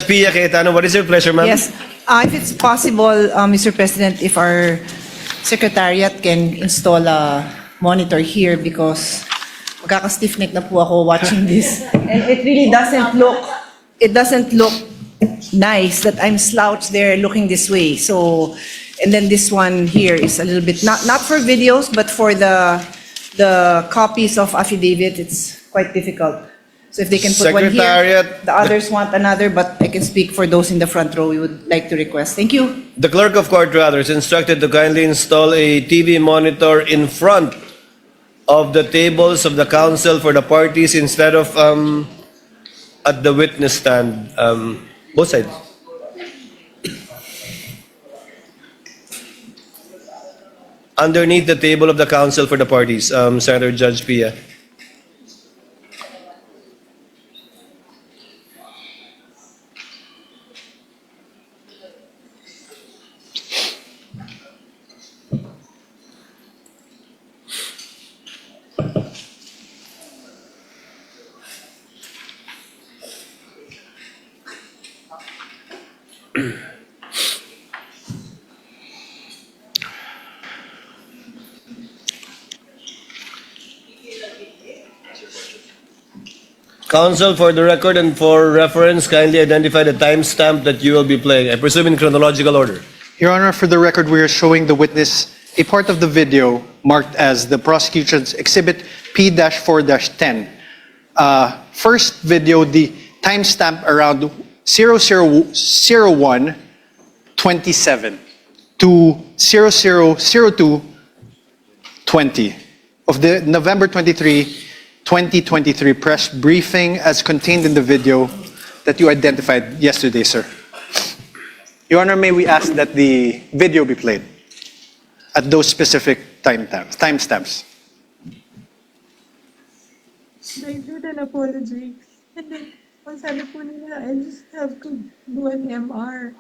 Pia Cayetano, what is your pleasure, ma'am? Yes. If it's possible, Mr. President, if our secretariat can install a monitor here because magkaka-stiff neck na po ako watching this. And it really doesn't look nice that I'm slouched there looking this way. So, and then this one here is a little bit, not for videos, but for the copies of affidavit, it's quite difficult. So if they can put one here, Secretariat. the others want another, but I can speak for those in the front row we would like to request. Thank you. The clerk of court, rather, is instructed to kindly install a TV monitor in front of the tables of the counsel for the parties instead of at the witness stand. Both sides. Underneath the table of the counsel for the parties, Senator Judge Pia. Counsel, for the record and for reference, kindly identify the timestamp that you will be playing. I presume in chronological order. Your Honor, for the record, we are showing the witness a part of the video marked as the prosecution's Exhibit P-4-10. First video, the timestamp around 0001:27 to 0002:20 of the November 23, 2023 press briefing as contained in the video that you identified yesterday, sir. Your Honor, may we ask that the video be played at those specific timestamps? I did an apology. And then, ang sabi po nila, I just have to do an MR.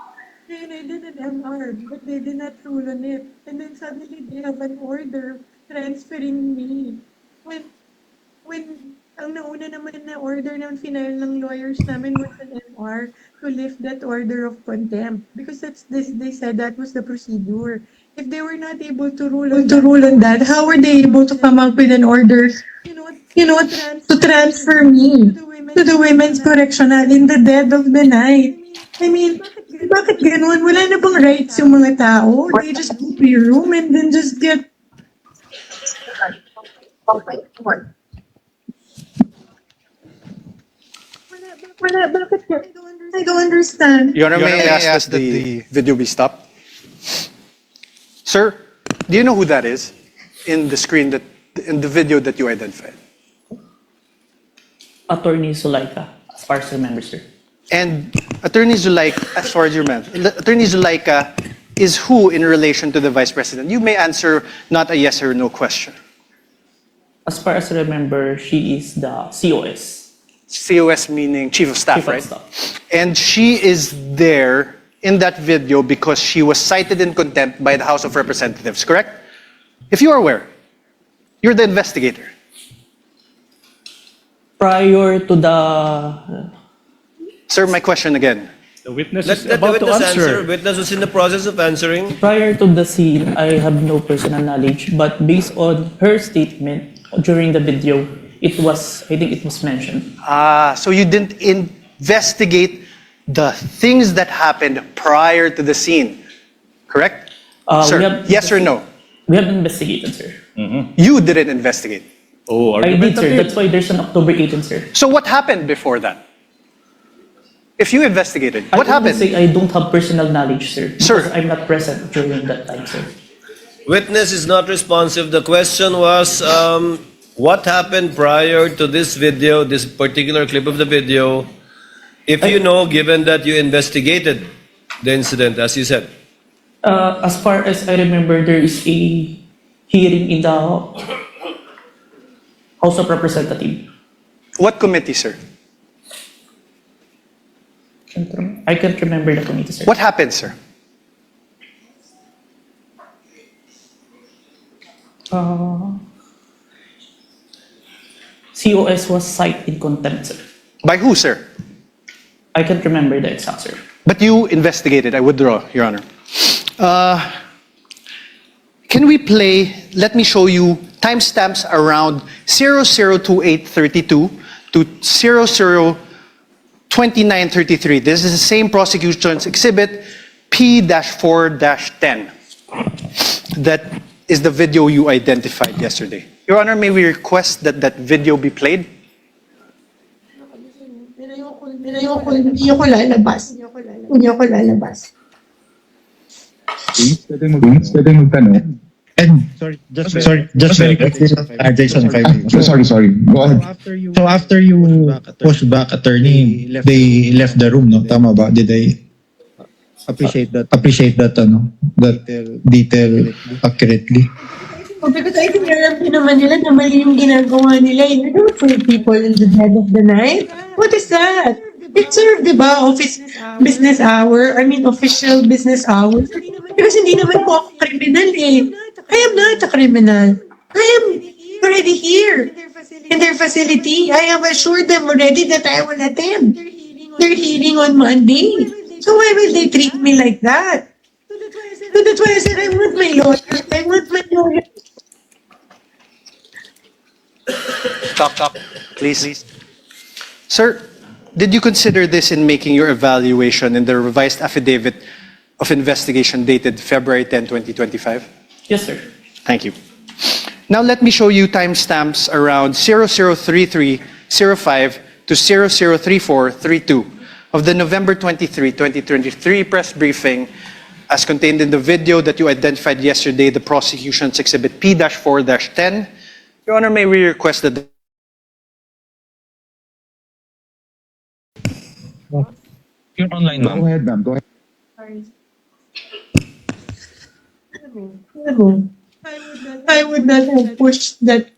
And I did an MR, but they did not rule on it. And then suddenly they have an order transferring me. When ang nauna naman na order ng final ng lawyers namin was an MR to lift that order of contempt. Because they said that was the procedure. If they were not able to rule on that, how were they able to come up with an order, to transfer me to the women's correctional in the dead of the night? I mean, bakit ganun? Wala na bang rights yung mga tao? They just go to your room and then just get... Bakit? I don't understand. Your Honor, may I ask that the video be stopped? Sir, do you know who that is in the screen in the video that you identified? Attorney Zulaika, as far as I remember, sir. And Attorney Zulaika, as far as you remember, Attorney Zulaika is who in relation to the Vice President? You may answer not a yes or no question. As far as I remember, she is the COS. COS meaning Chief of Staff, Chief of right? Staff. And she is there in that video because she was cited in contempt by the House of Representatives, correct? If you are aware, you're the investigator. Prior to the... Sir, my question again. The witness Let is the about to witness answer. answer. Witness is in the process of answering. Prior to the scene, I have no personal knowledge, but based on her statement during the video, I think it was mentioned. So you didn't investigate the things that happened prior to the scene, correct? Sir, yes or no? We have investigated, sir. You didn't investigate. Oh, I did, sir. argumentative. That's why there's an October 18, sir. So what happened before that? If you investigated, what I would happened? say I don't have personal knowledge, sir. Sir. Because I'm not present during that time, sir. Witness is not responsive. The question was, what happened prior to this video, this particular clip of the video, if you know, given that you investigated the incident, as you said? As far as I remember, there is a hearing in the House of Representatives. What committee, sir? I can't remember the committee, sir. What happened, sir? COS was cited in contempt, sir. By who, sir? I can't remember the exact, sir. But you investigated. I withdraw, Your Honor. Can we play, let me show you timestamps around 002832 to 002933. This is the same prosecution's exhibit P-4-10. That is the video you identified yesterday. Your Honor, may we request that that video be played? Hindi ako lalabas. Hindi ako lalabas. Pwede magtanong. And just very quickly, Jason, if I may. Sorry. Go ahead. So after you pushed back attorney, they left the room, no? Tama ba? Did they appreciate that that detail accurately? Because I think alam din naman nila na mali yung ginagawa nila. You don't put people in the dead of the night. What is that? It served, di ba? Business hour. I mean, official business hours. Because hindi naman po ako kriminal eh. I am not a criminal. I am already here in their facility. I have assured them already that I will attend their hearing on Monday. So why will they treat me like that? So that's why I said I want my lawyer. I want my lawyer. Stop, please. Sir, did you consider this in making your evaluation in the revised affidavit of investigation dated February 10, 2025? Yes, sir. Thank you. Now let me show you timestamps around 003305 to 003432 of the November 23, 2023 press briefing as contained in the video that you identified yesterday, the prosecution's exhibit P-4-10. Your Honor, may we request that You're online, ma'am. Go ahead, ma'am. Go ahead. I would not have pushed that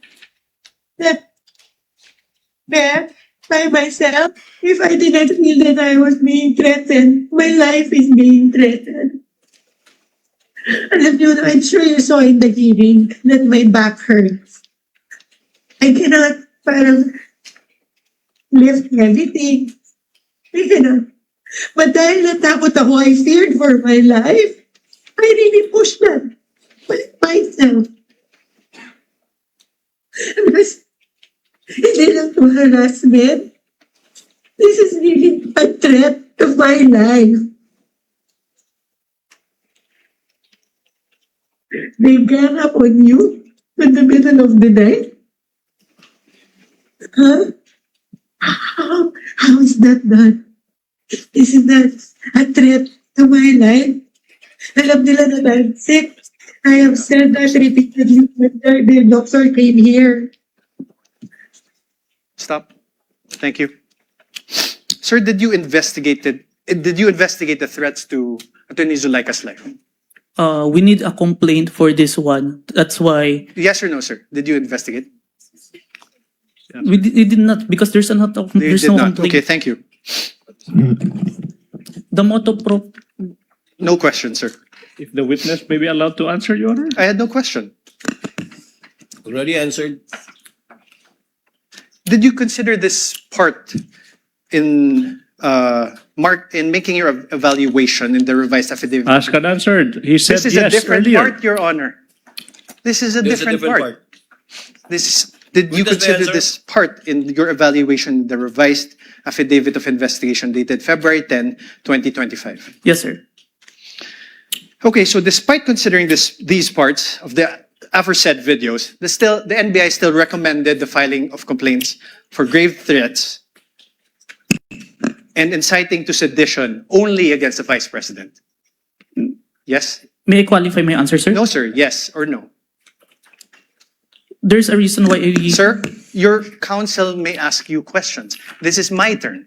bed by myself if I did not feel that I was being threatened. My life is being threatened. Alam niyo, I'm sure you saw in the hearing that my back hurts. I cannot parang lift heavy. I cannot. But dahil natakot ako, I feared for my life. I really pushed that myself. Because hindi lang to harassment. This is really a threat to my life. They gang up on you in the middle of the night? Huh? How is that done? Isn't that a threat to my life? Alam nila na I'm sick. I have said that repeatedly when the doctor came here. Stop. Thank you. Sir, did you investigate the threats to Attorney Zulaika's life? We need a complaint for this one. That's why Yes or no, sir? Did you investigate? we did not, because there's no You did not. complaint. Okay, thank you. The motto pro. No question, sir. If the witness may be allowed to answer, Your Honor? I had no question. Already answered. Did you consider this part in making your evaluation in the revised affidavit? Asked and answered. He said This is a yes different earlier. part, Your Honor. This is a There's different part. Did you Witness may consider answer. this part in your evaluation in the revised affidavit of investigation dated February 10, 2025? Yes, sir. Okay, so despite considering these parts of the aforesaid videos, the NBI still recommended the filing of complaints for grave threats and inciting to sedition only against the Vice President. Yes? May I qualify my answer, sir? No, sir. Yes or no? There's a reason why I... Sir, your counsel may ask you questions. This is my turn.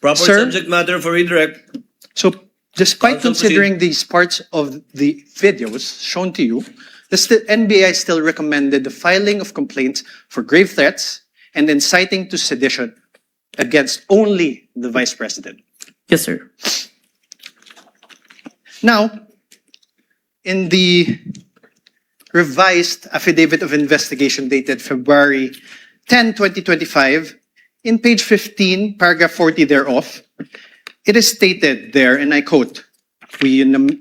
Proper Sir? subject matter for redirect. So, despite Counsel, considering these parts of the videos shown to you, the NBI still recommended the filing of complaints for grave threats and inciting to sedition against only the Vice President. Yes, sir. Now, in the revised affidavit of investigation dated February 10, 2025, in page 15, paragraph 40 thereof, it is stated there, and I quote, "We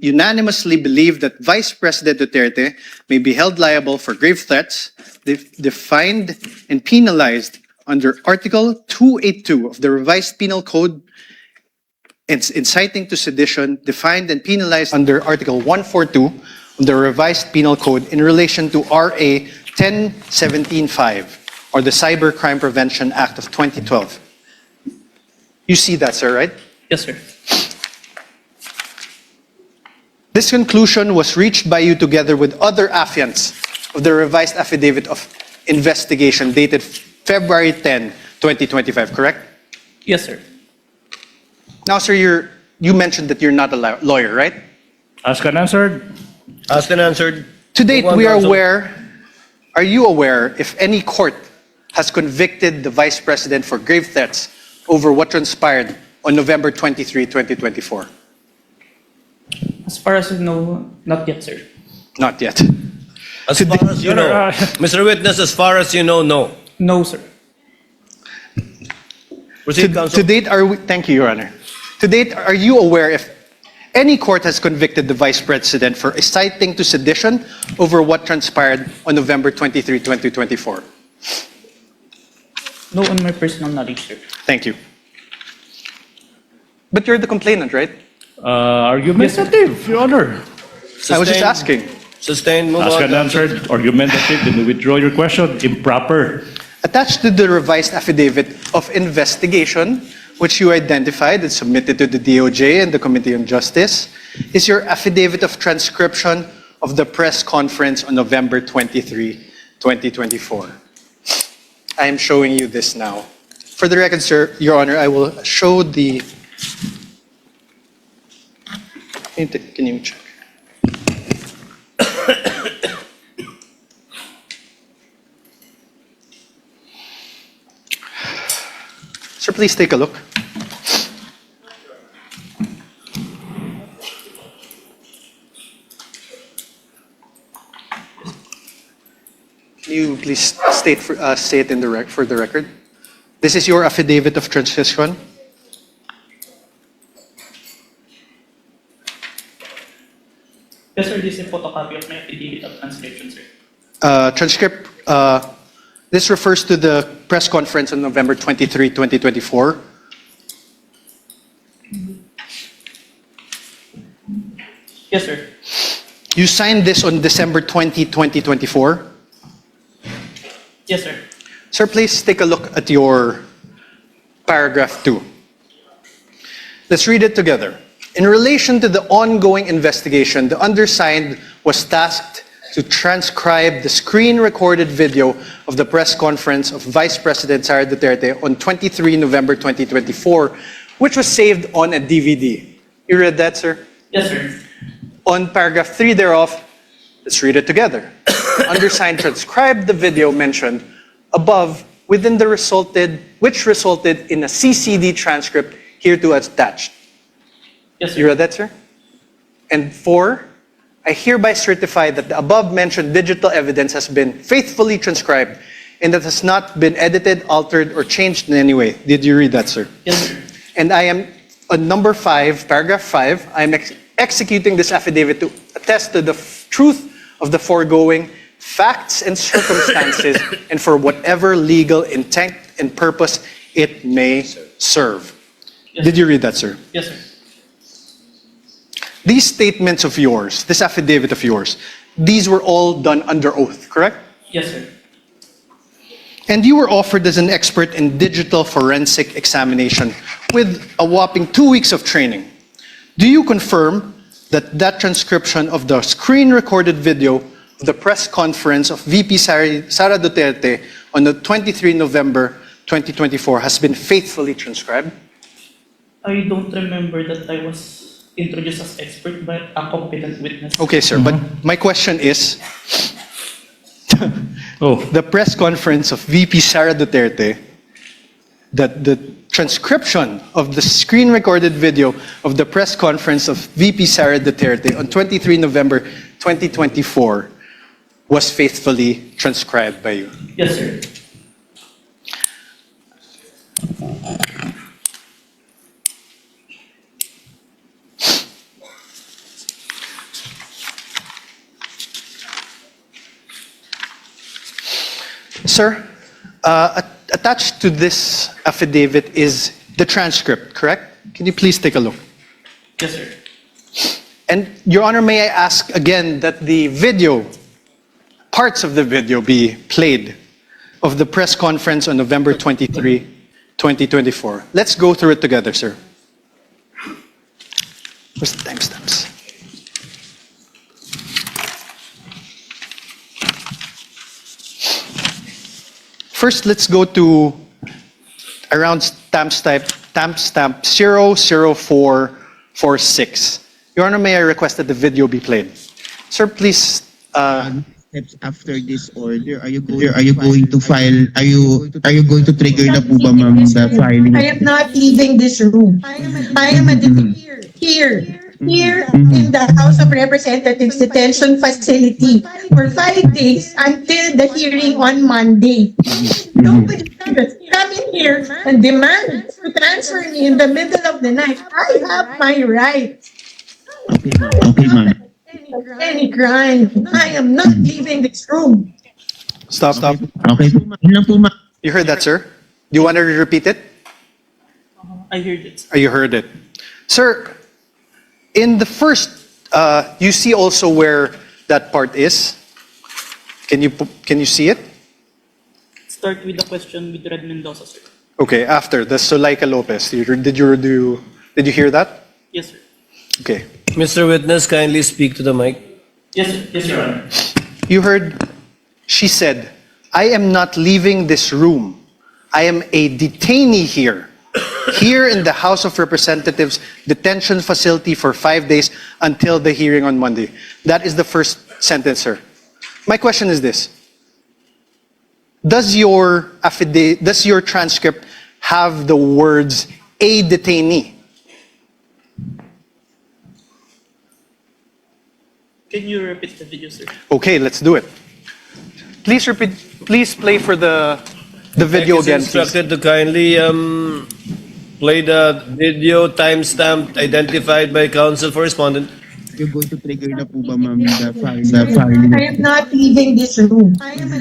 unanimously believe that Vice President Duterte may be held liable for grave threats defined and penalized under Article 282 of the Revised Penal Code, inciting to sedition, defined and penalized under Article 142 of the Revised Penal Code in relation to RA 10175, or the Cybercrime Prevention Act of 2012. You see that, sir, right? Yes, sir. This conclusion was reached by you together with other affiants of the revised affidavit of investigation dated February 10, 2025, correct? Yes, sir. Now, sir, you mentioned that you're not a lawyer, right? Asked and answered. Asked and answered. To date, Move on, we are Counsel. aware, are you aware if any court has convicted the Vice President for grave threats over what transpired on November 23, 2024? As far as you know, not yet, sir. Not yet. As far as you know, Mr. Witness, as far as you know, no. No, sir. Proceed, Counsel. To date, thank you, Your Honor. To date, are you aware if any court has convicted the Vice President for inciting to sedition over what transpired on November 23, 2024? No on my personal knowledge, sir. Thank you. But you're the complainant, right? Argumentative, Your Honor. I was just Sustained. asking. Sustained. Move Asked on, and Counsel. answered. Argumentative. Then you withdraw your question. Improper. Attached to the revised affidavit of investigation, which you identified and submitted to the DOJ and the Committee on Justice, is your affidavit of transcription of the press conference on November 23, 2024. I am showing you this now. For the record, sir, Your Honor, I will show the... Can you check? Sir, please take a look. Can you please say it in for the record? This is your affidavit of transcription. Yes, sir. This is a photocopy of my affidavit of transcription, sir. This refers to the press conference on November 23, 2024. Yes, sir. You signed this on December 20, 2024. Yes, sir. Sir, please take a look at your paragraph 2. Let's read it together. In relation to the ongoing investigation, the undersigned was tasked to transcribe the screen-recorded video of the press conference of Vice President Sara Duterte on 23 November 2024, which was saved on a DVD. You read that, sir? Yes, sir. On paragraph 3 thereof, let's read it together. Undersigned transcribed the video mentioned above which resulted in a CCD transcript hereto attached. Yes, sir. You read that, sir? And 4, I hereby certify that the above-mentioned digital evidence has been faithfully transcribed and that has not been edited, altered, or changed in any way. Did you read that, sir? Yes, sir. And I am, on number 5, paragraph 5, I am executing this affidavit to attest to the truth of the foregoing facts and circumstances and for whatever legal intent and purpose it may serve. Yes, Did you read that, sir? Yes, sir. These statements of yours, this affidavit of yours, these were all done under oath, correct? Yes, sir. And you were offered as an expert in digital forensic examination with a whopping 2 weeks of training. Do you confirm that that transcription of the screen-recorded video of the press conference of VP Sara Duterte on the 23 November 2024 has been faithfully transcribed? I don't remember that I was introduced as expert, but a competent witness. Okay, sir, but my question is, the press conference of VP Sara Duterte, that the transcription of the screen-recorded video of the press conference of VP Sara Duterte on 23 November 2024 was faithfully transcribed by you. Yes, sir. Sir, attached to this affidavit is the transcript, correct? Can you please take a look? Yes, sir. And Your Honor, may I ask again that the video, parts of the video be played of the press conference on November 23, 2024. Let's go through it together, sir. Where's the timestamps? First, let's go to around timestamp 00446. Your Honor, may I request that the video be played? Sir, please. Steps after this order, are you going to file? Are you going to trigger na po ba, ma'am, the filing? I am not leaving this room. I am a here in the House of Representatives detention facility for 5 days until the hearing on Monday. Nobody can just come in here and demand to transfer me in the middle of the night. I have my rights. Okay, ma'am. Any crime. I am not leaving this room. Stop. Okay po, ma'am. Yun lang po, ma'am. You heard that, sir? Do you want to repeat it? I heard it. Or you heard it? Sir, in the first, you see also where that part is? Can you see it? Start with the question with Red Mendoza, sir. Okay, after the Zuleika Lopez. Did you hear that? Yes, sir. Okay. Mr. Witness, kindly speak to the mic. Yes, sir. Yes, Your Honor. You heard, she said, I am not leaving this room. I am a detainee here in the House of Representatives detention facility for 5 days until the hearing on Monday. That is the first sentence, sir. My question is this. Does your transcript have the words a detainee? Can you repeat the video, sir? Okay, let's do it. Please play for the video Mike is again, please. instructed to kindly play the video timestamped identified by counsel for respondent. You're going to trigger na po ba, ma'am, the filing? I am not leaving this room. I am a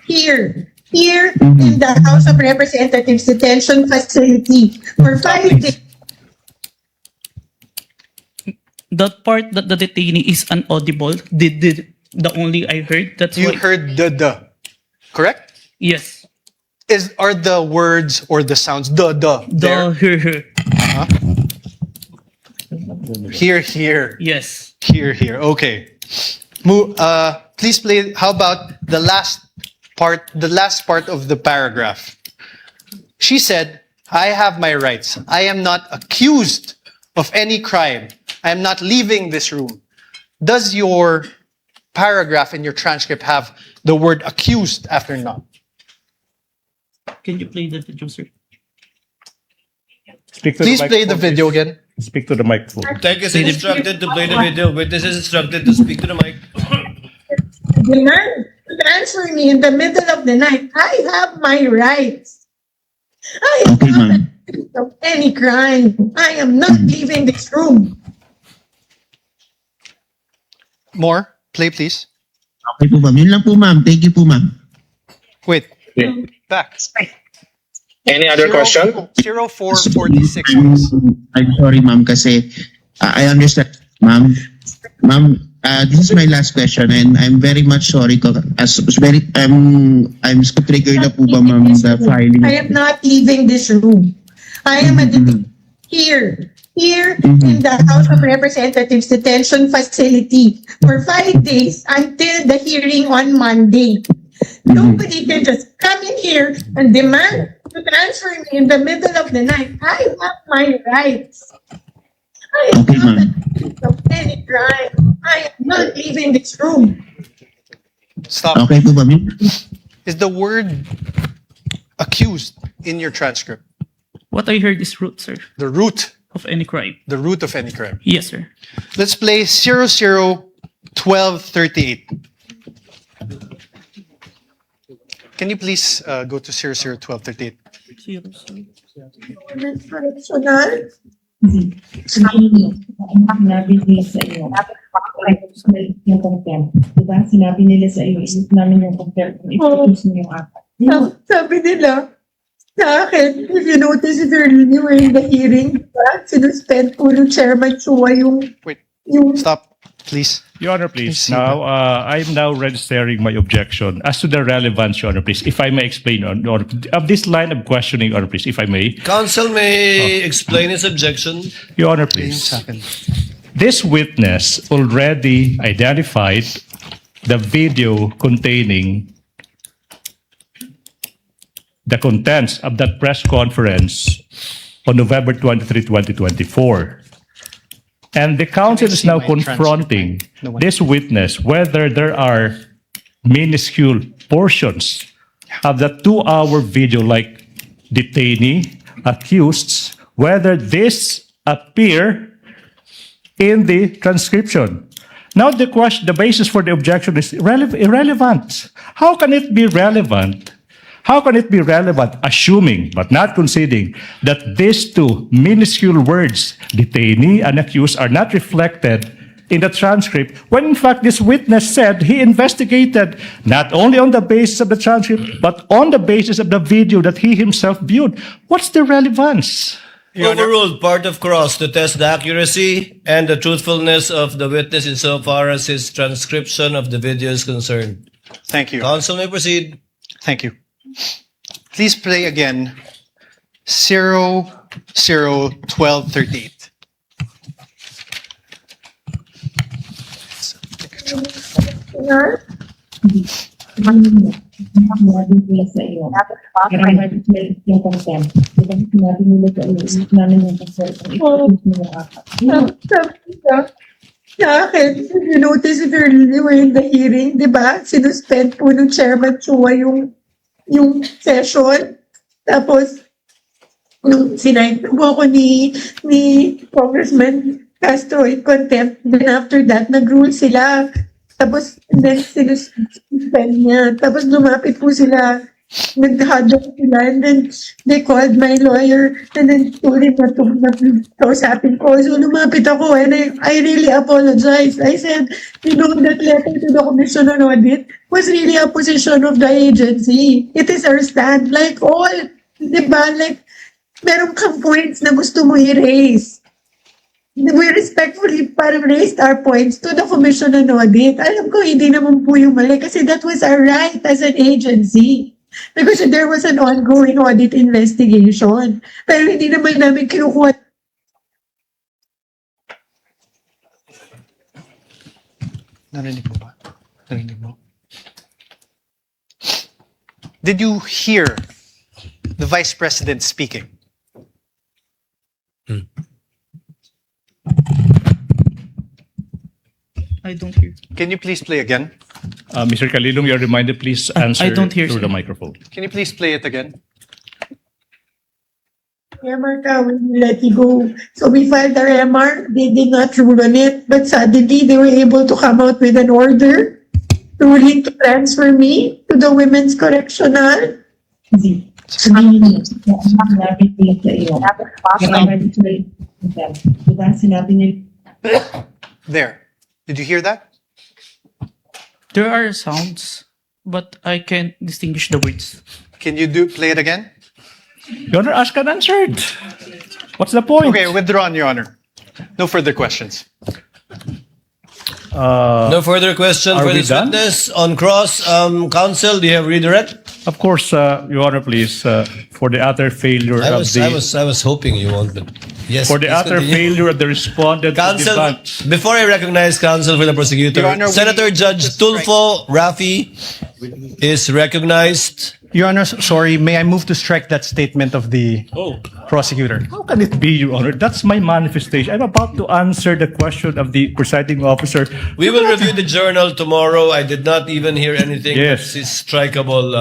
here in the House of Representatives detention facility for 5 days. That part that the detainee is inaudible, the only I heard. That's You why. heard the, correct? Yes. Are the words or the sounds the there? Her. Here. Yes. Here. Okay. Please play. How about the last part of the paragraph? She said, I have my rights. I am not accused of any crime. I am not leaving this room. Does your paragraph in your transcript have the word accused after not? Can you play the video, sir? Speak to Please the play the microphone, video please. again. Speak to the microphone. Tech is instructed to play the video. Witness is instructed to speak to the mic. Demand to transfer me in the middle of the night. I have my rights. I am Okay, not ma'am. accused of any crime. I am not leaving this room. More. Play, please. Okay po, ma'am. Yun lang po, ma'am. Thank you po, ma'am. Wait. Back. Any other question? 0446, please. I'm sorry, ma'am, kasi I understand, ma'am. Ma'am, this is my last question, and I'm very much sorry. I'm so triggered na po ba, ma'am, the filing? I am not leaving this room. I am a here in the House of Representatives detention facility for 5 days until the hearing on Monday. Nobody can just come in here and demand to transfer me in the middle of the night. I have my rights. I am Okay, not ma'am. accused of any crime. I am not leaving this room. Stop. Okay po, ma'am. Is the word accused in your transcript? What I heard is root, sir, The root of any crime. of any crime. Yes, sir. Let's play 001238. Can you please go to 001238? Personal. yung contempt. Diba? Sinabi nila sa iyo, isip namin yung contempt. I-produce mo yung apat. Sabi nila sa akin, if you notice it earlier in the hearing, diba? Sinuspend po ng Chairman Chua Wait, yung stop, please. Your Honor, please. Please. Now, I'm now registering my objection as to the relevance, Your Honor, please. If I may explain, Your Honor, of this line of questioning, Your Honor, please, if I may. Counsel may explain his objection. Your Honor, Please. please. Second. This witness already identified the video containing the contents of that press conference on November 23, 2024. And the counsel is now I can see my confronting transcript. No one- this witness whether there are minuscule portions of the 2-hour video, like detainee, accused, whether this appear in the transcription. Now the question, the basis for the objection is irrelevant. How can it be relevant? How can it be relevant, assuming but not conceding that these two minuscule words, detainee and accused, are not reflected in the transcript, when in fact this witness said he investigated not only on the basis of the transcript, but on the basis of the video that he himself viewed? What's the relevance? Overruled part of cross to test the accuracy and the truthfulness of the witness insofar as his transcription of the video is concerned. Thank you. Counsel may proceed. Thank you. Please play again 001238. Sinabi nila sa iyo. I-produce yung contempt. Diba? Sinabi nila sa iyo, isip namin yung contempt. I-produce mo yung apat. sabi nila sa akin, if you notice it earlier in the hearing, diba? Sinuspend po ng Chairman Chua yung session. Tapos, nung sinayin po ako ni Congressman Castro in contempt, then after that, nag-rule sila. Tapos, then sinuspend niya. Tapos, lumapit po sila. Nag-huddle sila. And then, they called my lawyer. And then, told him na kausapin ko. So, lumapit ako. And I really apologize. I said, you know, that letter to the Commission on Audit was really a position of the agency. It is our stand. Like all, di ba? Like, meron kang points na gusto mo i-raise. We respectfully parang raised our points to the Commission on Audit. Alam ko, hindi naman po yung mali kasi that was our right as an agency. Because there was an ongoing audit investigation. Pero hindi naman namin kinukuha. Narinig mo ba? Narinig mo? Did you hear the Vice President speaking? I don't hear. Can you please play again? Mr. Kalilong, you're reminded, please answer I don't hear, through the sir. microphone. Can you please play it again? MR ka, we will let you go. So we filed our MR. They did not rule on it. But suddenly, they were able to come out with an order ruling to transfer me to the Women's Correctional. Hindi. Sabihin nila. Sinabi nila sa iyo. I-produce yung contempt. Diba? Sinabi nila. There. Did you hear that? There are sounds, but I can't distinguish the words. Can you play it again? Your Honor, asked and answered. What's the point? Okay, withdrawn, Your Honor. No further questions. No further question are for we this done? witness. On cross, counsel, do you have redirect? Of course, Your Honor, please, for the utter failure I of was hoping you won't, but yes. for the please utter continue. failure of the respondent to Counsel, debate. before I recognize counsel for the prosecutor, Your Honor, Senator Judge just strike- Tulfo Rafi is recognized. Your Honor, sorry, may I move to strike that statement of the prosecutor? How can it be, Your Honor? That's my manifestation. I'm about to answer the question of the presiding officer. We will review the journal tomorrow. I did not even hear anything. Yes. It's strikeable,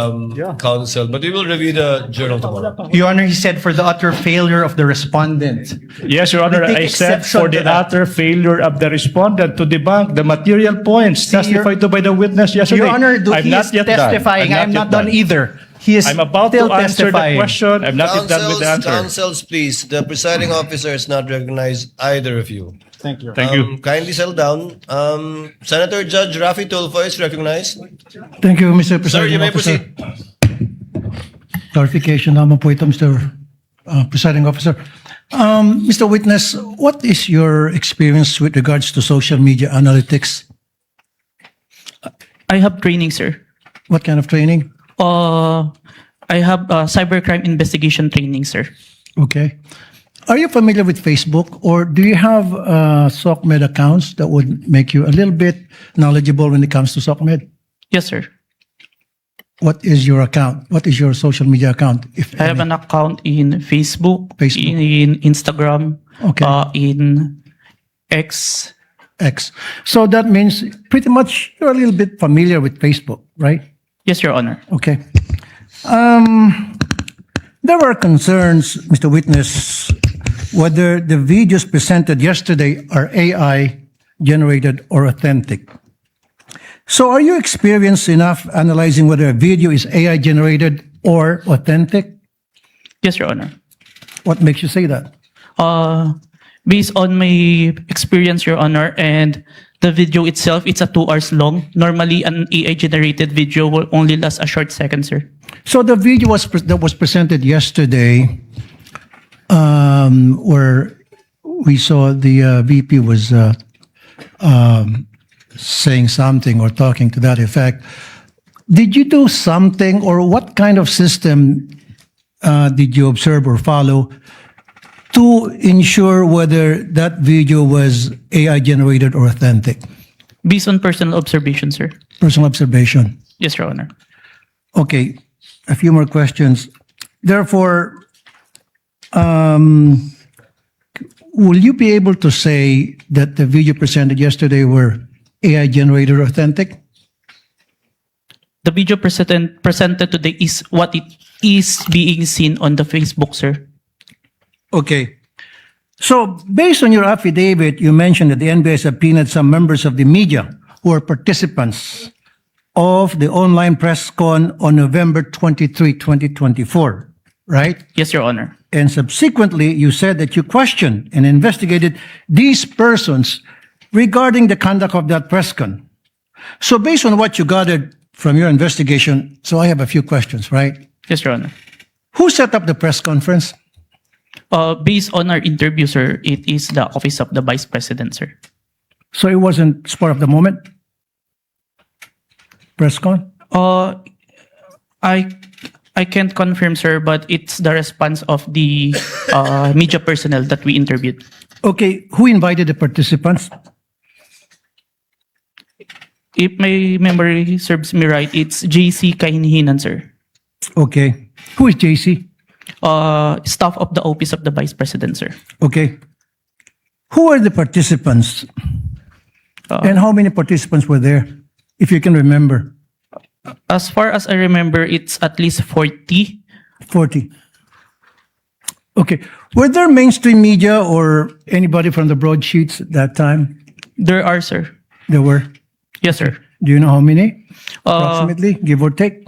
counsel, but we will review the journal tomorrow. Your Honor, he said for the utter failure of the respondent. Yes, Your Honor, We take I said exception for to the that. utter failure of the respondent to debunk the material points testified to by the witness yesterday. Your Honor, I'm he not is yet done. testifying. I'm not done either. he is I'm about still to answer the testifying. question. I'm not yet done with the answer. Councils, please. The presiding officer has not recognized either of you. Thank you. Thank you. Kindly settle down. Senator Judge Rafi Tulfo is recognized. Thank you, Mr. Sir, Presiding you may Officer. proceed. Clarification naman po ito, Mr. Presiding Officer. Mr. Witness, what is your experience with regards to social media analytics? I have training, sir. What kind of training? I have cybercrime investigation training, sir. Okay. Are you familiar with Facebook, or do you have SOCMED accounts that would make you a little bit knowledgeable when it comes to SOCMED? Yes, sir. What is your account? What is your social media account? If I have any? an account in Facebook, Facebook. in Instagram, Okay. in X. X. So that means pretty much you're a little bit familiar with Facebook, right? Yes, Your Honor. Okay. There were concerns, Mr. Witness, whether the videos presented yesterday are AI generated or authentic. So are you experienced enough analyzing whether a video is AI generated or authentic? Yes, Your Honor. What makes you say that? Based on my experience, Your Honor, and the video itself, it's a 2 hours long. Normally, an AI-generated video will only last a short second, sir. So the video that was presented yesterday, where we saw the VP was saying something or talking to that effect. Did you do something, or what kind of system did you observe or follow to ensure whether that video was AI generated or authentic? Based on personal observation, sir. Personal observation. Yes, Your Honor. Okay, a few more questions. Therefore, will you be able to say that the video presented yesterday were AI generated or authentic? The video presented today is what it is being seen on the Facebook, sir. Okay. So, based on your affidavit, you mentioned that the NBI subpoenaed some members of the media who are participants of the online press con on November 23, 2024, right? Yes, Your Honor. And subsequently, you said that you questioned and investigated these persons regarding the conduct of that press con. So based on what you gathered from your investigation, so I have a few questions, right? Yes, Your Honor. Who set up the press conference? Based on our interview, sir, it is the Office of the Vice President, sir. So it wasn't spur of the moment? Press con? I can't confirm, sir, but it's the response of the media personnel that we interviewed. Okay, who invited the participants? If my memory serves me right, it's JC Kahinhinan, sir. Okay. Who is JC? Staff of the Office of the Vice President, sir. Okay. Who are the participants? And how many participants were there, if you can remember? As far as I remember, it's at least 40. 40. Okay. Were there mainstream media or anybody from the broadsheets at that time? There are, sir. There were. Yes, sir. Do you know how many? Approximately, give or take?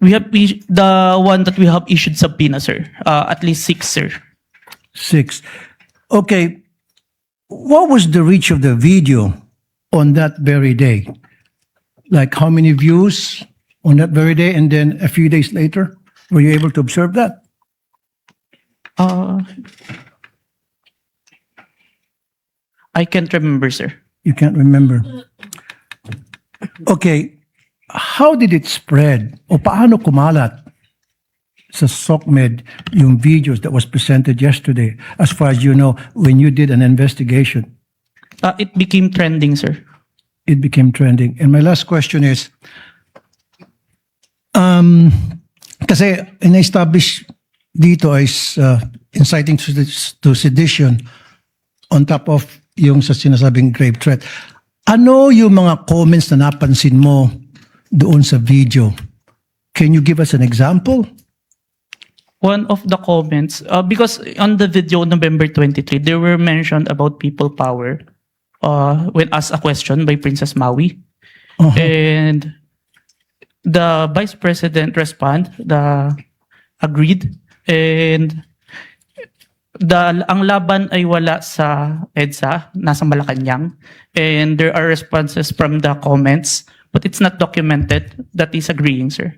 We have the one that we have issued subpoena, sir. At least 6, sir. 6. Okay. What was the reach of the video on that very day? Like how many views on that very day, and then a few days later? Were you able to observe that? I can't remember, sir. You can't remember. Okay. How did it spread? O paano kumalat sa SOCMED yung videos that was presented yesterday, as far as you know, when you did an investigation? It became trending, sir. It became trending. And my last question is, kasi in-establish dito is inciting to sedition on top of yung sa sinasabing grave threat. Ano yung mga comments na napansin mo doon sa video? Can you give us an example? One of the comments, because on the video November 23, there were mentioned about people power when asked a question by Princess Maui. Uh-huh. And the Vice President agreed, and ang laban ay wala sa EDSA, nasa Malacanang, and there are responses from the comments, but it's not documented that is agreeing, sir.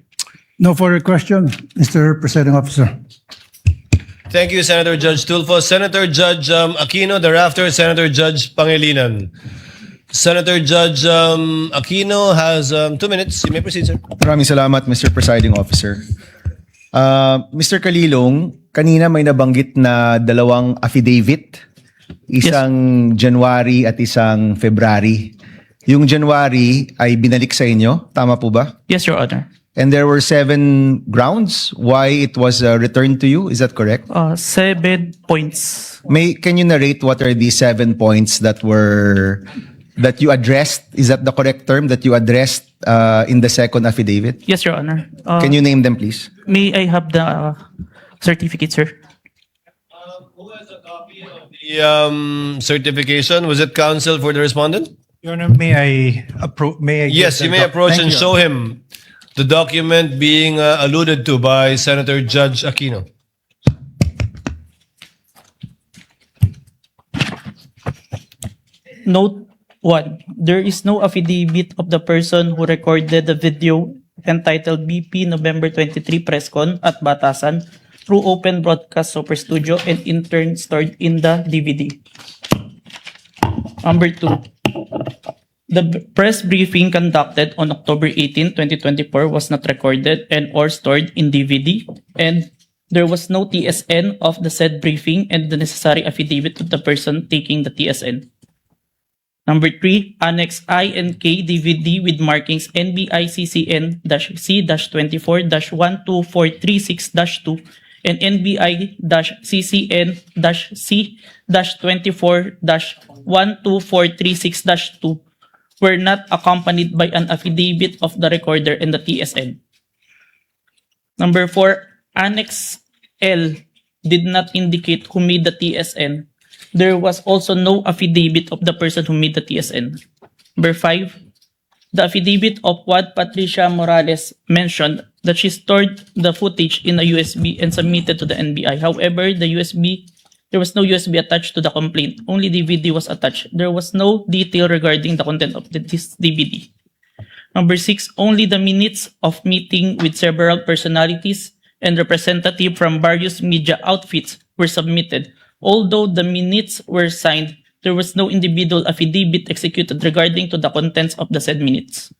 No further question, Mr. Presiding Officer. Thank you, Senator Judge Tulfo. Senator Judge Aquino, thereafter Senator Judge Pangilinan. Senator Judge Aquino has 2 minutes. You may proceed, sir. Maraming salamat, Mr. Presiding Officer. Mr. Kalilong, kanina may nabanggit na 2 affidavit, isang January at isang February. Yung January ay binalik sa inyo, tama po ba? Yes, Your Honor. And there were 7 grounds why it was returned to you, is that correct? 7 points. Can you narrate what are the 7 points that you addressed? Is that the correct term that you addressed in the second affidavit? Yes, Your Honor. Can you name them, please? May I have the certificate, sir? Who has a copy of the certification? Was it counsel for the respondent? Your Honor, may I approach? Yes, you may approach and show him the document being alluded to by Senator Judge Aquino. Note 1. There is no affidavit of the person who recorded the video entitled BP November 23 Presscon at Batasan through Open Broadcast Super Studio and in turn stored in the DVD. Number 2. The press briefing conducted on October 18, 2024 was not recorded and or stored in DVD, and there was no TSN of the said briefing and the necessary affidavit of the person taking the TSN. Number 3, Annex I and K DVD with markings NBI-CCN-C-24-12436-2 and NBI-CCN-C-24-12436-2 were not accompanied by an affidavit of the recorder and the TSN. Number 4, Annex L did not indicate who made the TSN. There was also no affidavit of the person who made the TSN. Number 5, the affidavit of what Patricia Morales mentioned that she stored the footage in a USB and submitted to the NBI. However, there was no USB attached to the complaint. Only DVD was attached. There was no detail regarding the content of this DVD. Number 6, only the minutes of meeting with several personalities and representatives from various media outfits were submitted. Although the minutes were signed, there was no individual affidavit executed regarding to the contents of the said minutes.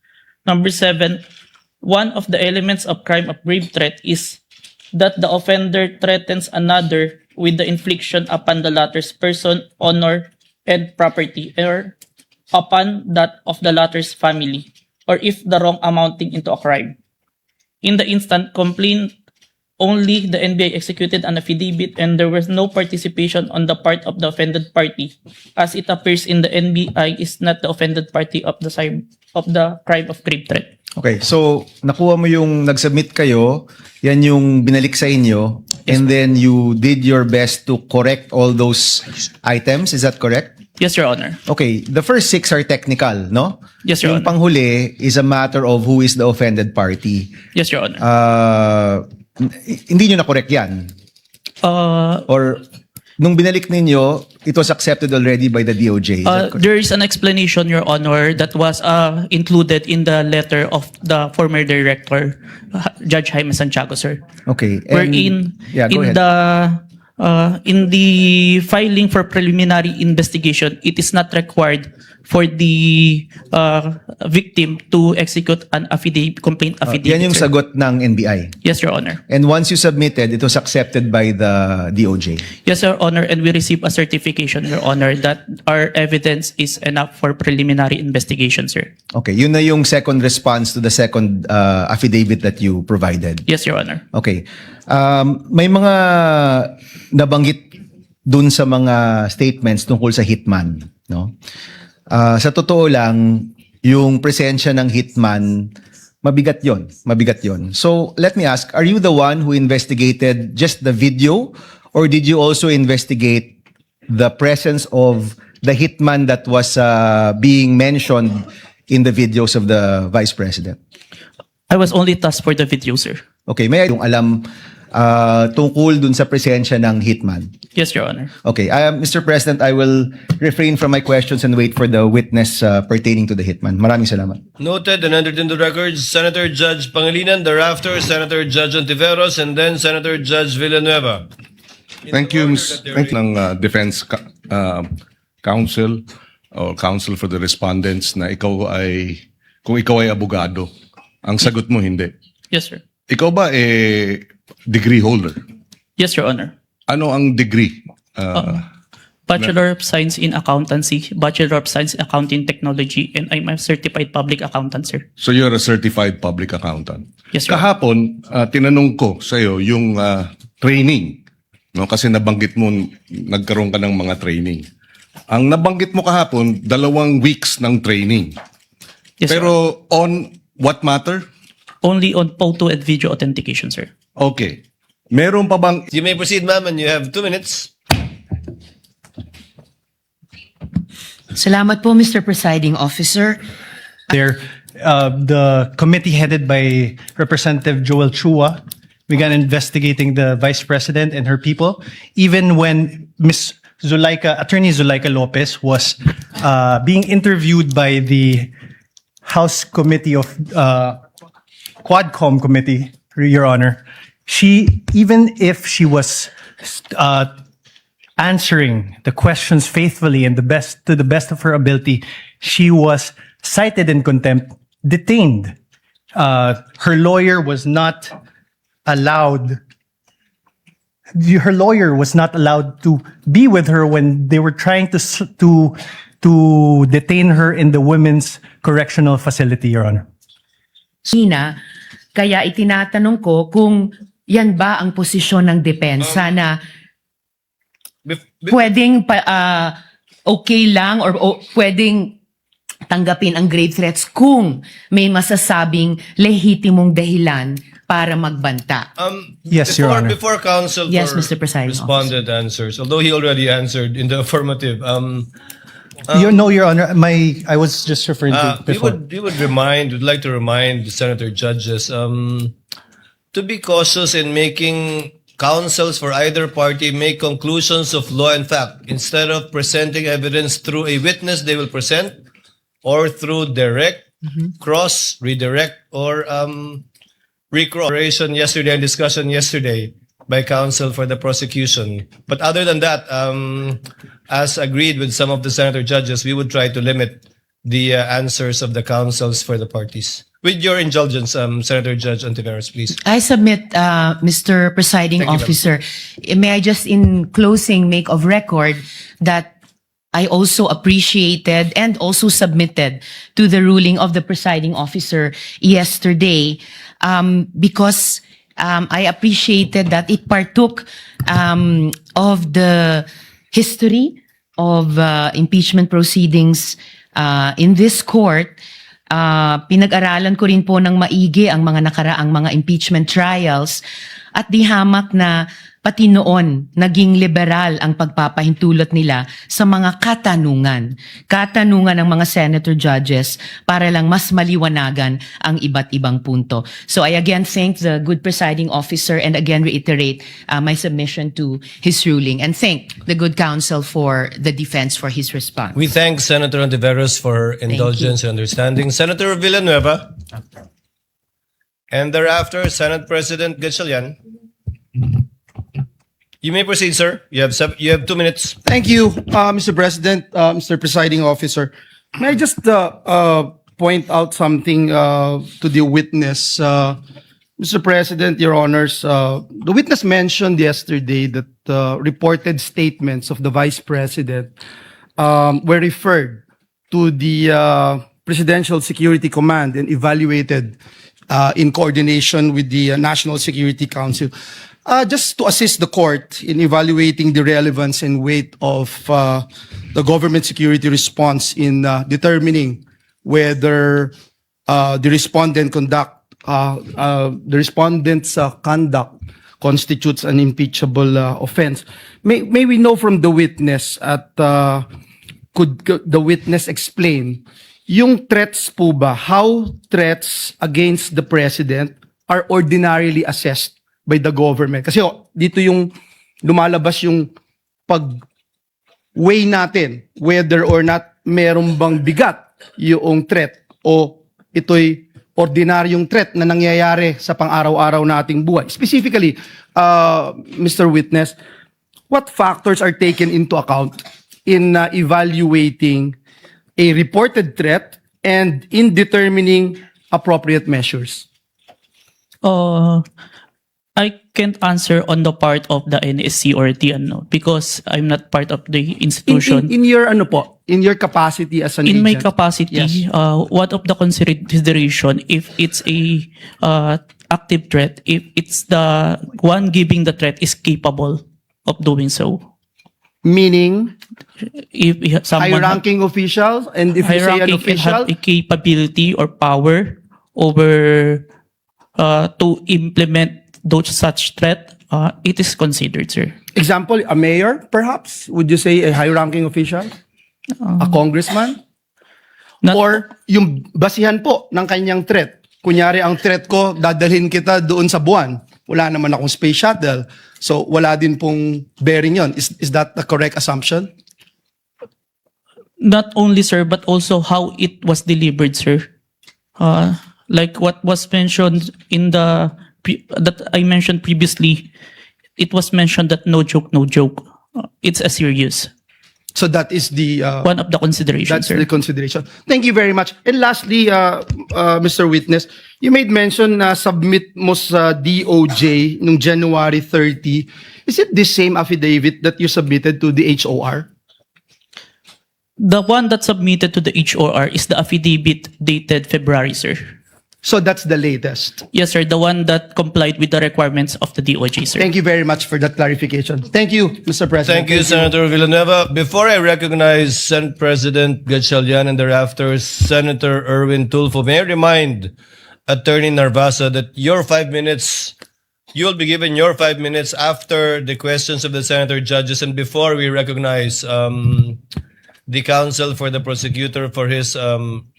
Number 7, one of the elements of crime of grave threat is that the offender threatens another with the infliction upon the latter's person, honor, and property, or upon that of the latter's family, or if the wrong amounting into a crime. In the instant complaint, only the NBI executed an affidavit and there was no participation on the part of the offended party, as it appears in the NBI is not the offended party of the crime of grave threat. Okay, so nakuha mo yung nag-submit kayo, yan yung binalik sa inyo, and then you did your best to correct all those items, is that correct? Yes, Your Honor. Okay, the first 6 are technical, no? Yes, Your Yung Honor. panghuli is a matter of who is the offended party. Yes, Your Honor. Hindi nyo na-correct yan? Or nung binalik ninyo, it was accepted already by the DOJ? Is that correct? There is an explanation, Your Honor, that was included in the letter of the former director, Judge Jaime Santiago, sir. Okay. Wherein Yeah, go in ahead. in the filing for preliminary investigation, it is not required for the victim to execute an complaint affidavit. Yan yung sir. sagot ng NBI. Yes, Your Honor. And once you submitted, it was accepted by the DOJ. Yes, Your Honor, and we received a certification, Your Honor, that our evidence is enough for preliminary investigation, sir. Okay, yun na yung second response to the second affidavit that you provided. Yes, Your Honor. Okay. May mga nabanggit dun sa mga statements tungkol sa hitman, no? Sa totoo lang, yung presensya ng hitman, mabigat yon. So, let me ask, are you the one who investigated just the video or did you also investigate the presence of the hitman that was being mentioned in the videos of the Vice President? I was only tasked for the video, sir. Okay, may I yung alam tungkol dun sa presensya ng hitman? Yes, Your Honor. Okay, Mr. President, I will refrain from my questions and wait for the witness pertaining to the hitman. Maraming salamat. Noted and entered into records, Senator Judge Pangilinan, thereafter Senator Judge Ontiveros, and then Senator Judge Villanueva. Thank you, Thank you ng Defense Counsel or Counsel for the Respondents na kung ikaw ay abogado, ang sagot mo hindi. Yes, sir. Ikaw ba degree holder? Yes, Your Honor. Ano ang degree? Bachelor of Science in Accountancy, Bachelor of Science in Accounting Technology, and I'm a certified public accountant, sir. So you're a certified public accountant. Yes, sir. Kahapon, tinanong ko sa iyo yung training. No? Kasi nabanggit mo, nagkaroon ka ng mga training. Ang nabanggit mo kahapon, 2 weeks ng training. Yes, sir. Pero on what matter? Only on photo and video authentication, sir. Okay. Meron pa bang... You may proceed, ma'am, and you have 2 minutes. Salamat po, Mr. Presiding Officer. There, the committee headed by Representative Joel Chua began investigating the Vice President and her people, even when Attorney Zuleika Lopez was being interviewed by the House Committee of Quadcom Committee, Your Honor. Even if she was answering the questions faithfully and to the best of her ability, she was cited in contempt, detained. Her lawyer was not allowed. Her lawyer was not allowed to be with her when they were trying to detain her in the women's correctional facility, Your Honor. Kaya itinatanong ko kung yan ba ang posisyon ng depensa na pwedeng okay lang or pwedeng tanggapin ang grave threats kung may masasabing lehitimong dahilan para magbanta. Yes, Your Honor. Before counsel Yes, for Mr. Presiding responded answers, although he already answered in the affirmative, Your Honor, I was just referring to before. we'd like to remind the senator judges to be cautious in making counsels for either party make conclusions of law and fact. Instead of presenting evidence through a witness they will present, or through direct, cross, redirect, or recross yesterday and discussion yesterday by counsel for the prosecution. But other than that, as agreed with some of the senator judges, we would try to limit the answers of the counsels for the parties. With your indulgence, Senator Judge Ontiveros, please. I submit, Mr. Presiding Thank you, Officer, may I just in closing make of record that I also appreciated and also submitted to the ruling of the presiding officer yesterday because I appreciated that it partook of the history of impeachment proceedings in this court. Pinag-aralan ko rin po ng maigi ang mga nakaraang mga impeachment trials at di hamak na pati noon naging liberal ang pagpapahintulot nila sa mga katanungan ng mga senator judges para lang mas maliwanagan ang iba't ibang punto. So I again thank the good presiding officer and again reiterate my submission to his ruling and thank the good counsel for the defense for his response. We thank Senator Ontiveros for her indulgence and understanding. Senator Villanueva. And thereafter, Senate President Gatchalian. You may proceed, sir. You have 2 minutes. Thank you, Mr. President, Mr. Presiding Officer. May I just point out something to the witness? Mr. President, Your Honors, the witness mentioned yesterday that reported statements of the Vice President were referred to the Presidential Security Command and evaluated in coordination with the National Security Council. Just to assist the court in evaluating the relevance and weight of the government security response in determining whether the respondent's conduct constitutes an impeachable offense. May we know from the witness could the witness explain yung threats po ba, how threats against the president are ordinarily assessed by the government? Kasi dito yung lumalabas yung pag-weigh natin whether or not meron bang bigat yung threat o ito'y ordinaryong threat na nangyayari sa pang-araw-araw nating buhay. Specifically, Mr. Witness, what factors are taken into account in evaluating a reported threat and in determining appropriate measures? I can't answer on the part of the NSC or TNO because I'm not part of the institution. In your in your capacity as an In my agent? capacity, Yes. one of the consideration if it's a active threat, if it's the one giving the threat is capable of doing so. Meaning, If someone high-ranking officials, and if you say an hierarchy can official, have a capability or power over to implement those such threat, it is considered, sir. example, a mayor, perhaps? Would you say a high-ranking official? A congressman? Or yung basihan po ng kanyang threat. Kunyari, ang threat ko, dadalhin kita doon sa buwan. Wala naman akong space shuttle. So, wala din pong bearing yon. Is that the correct assumption? Not only, sir, but also how it was delivered, sir. Like what was mentioned in that I mentioned previously, it was mentioned that no joke, no joke. It's a serious. So that is the one of the considerations, that's sir. the consideration. Thank you very much. And lastly, Mr. Witness, you made mention na submit mo sa DOJ nung January 30. Is it the same affidavit that you submitted to the HOR? The one that submitted to the HOR is the affidavit dated February, sir. So that's the latest. Yes, sir. The one that complied with the requirements of the DOJ, sir. Thank you very much for that clarification. Thank you, Mr. President. Thank you, Senator Villanueva. Before I recognize Senate President Gatchalian and thereafter Senator Erwin Tulfo, may I remind Attorney Narvasa that your 5 minutes, you'll be given your 5 minutes after the questions of the senator judges and before we recognize the counsel for the prosecutor for his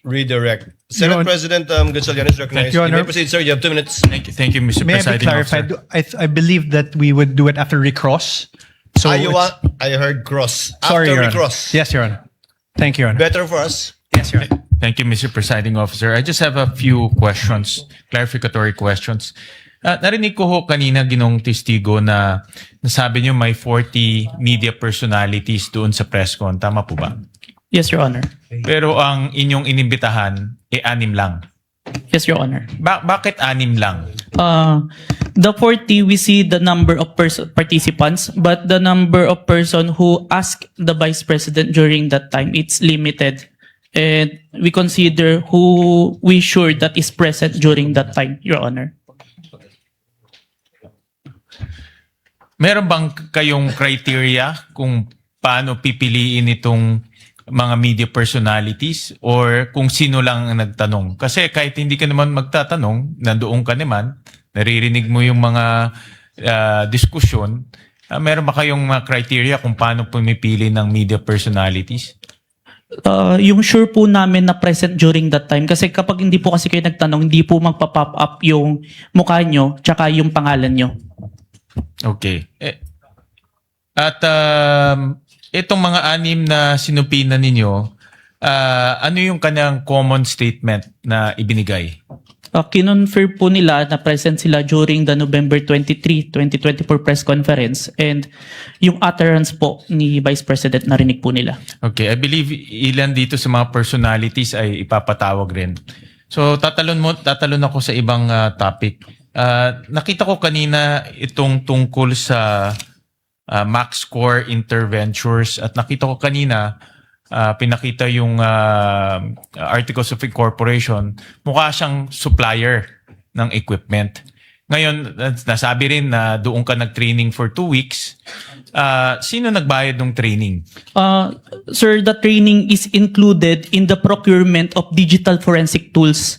redirect. Senate President Gatchalian is recognized. Thank you, You may Honor. proceed, sir. You have 2 minutes. Thank you, Mr. May I be Presiding clarified? Officer. I believe that we would do it after recross. So You it's- want, I heard cross. Sorry, After Your we Honor. cross. Yes, Your Honor. Thank you, Your Honor. Better for us. Yes, Your Honor. Thank you, Mr. Presiding Officer. I just have a few questions, clarificatory questions. Narinig ko ho kanina ginong testigo na nasabi niyo may 40 media personalities doon sa press con. Tama po ba? Yes, Your Honor. Pero ang inyong inimbitahan, 6 lang. Yes, Your Honor. Bakit 6 lang? The 40, we see the number of participants, but the number of person who asked the Vice President during that time, it's limited. And we consider who we sure that is present during that time, Your Honor. Meron bang kayong criteria kung paano pipiliin itong mga media personalities or kung sino lang ang nagtanong? Kasi kahit hindi ka naman magtatanong, nandoon ka naman, naririnig mo yung mga diskusyon, meron ba kayong mga criteria kung paano pumipili ng media personalities? Yung sure po namin na present during that time. Kasi kapag hindi po kasi kayo nagtanong, hindi po magpa-pop up yung mukha nyo tsaka yung pangalan nyo. Okay. At itong mga 6 na sinupinan ninyo, ano yung kanyang common statement na ibinigay? Kinonfirm po nila na present sila during the November 23, 2024 press conference and yung utterance po ni Vice President narinig po nila. Okay, I believe ilan dito sa mga personalities ay ipapatawag rin. So tatalon ako sa ibang topic. Nakita ko kanina itong tungkol sa MaxCore Interventures at nakita ko kanina pinakita yung Articles of Incorporation, mukha siyang supplier ng equipment. Ngayon, nasabi rin na doon ka nag-training for 2 weeks. Sino nagbayad ng training? Sir, the training is included in the procurement of digital forensic tools.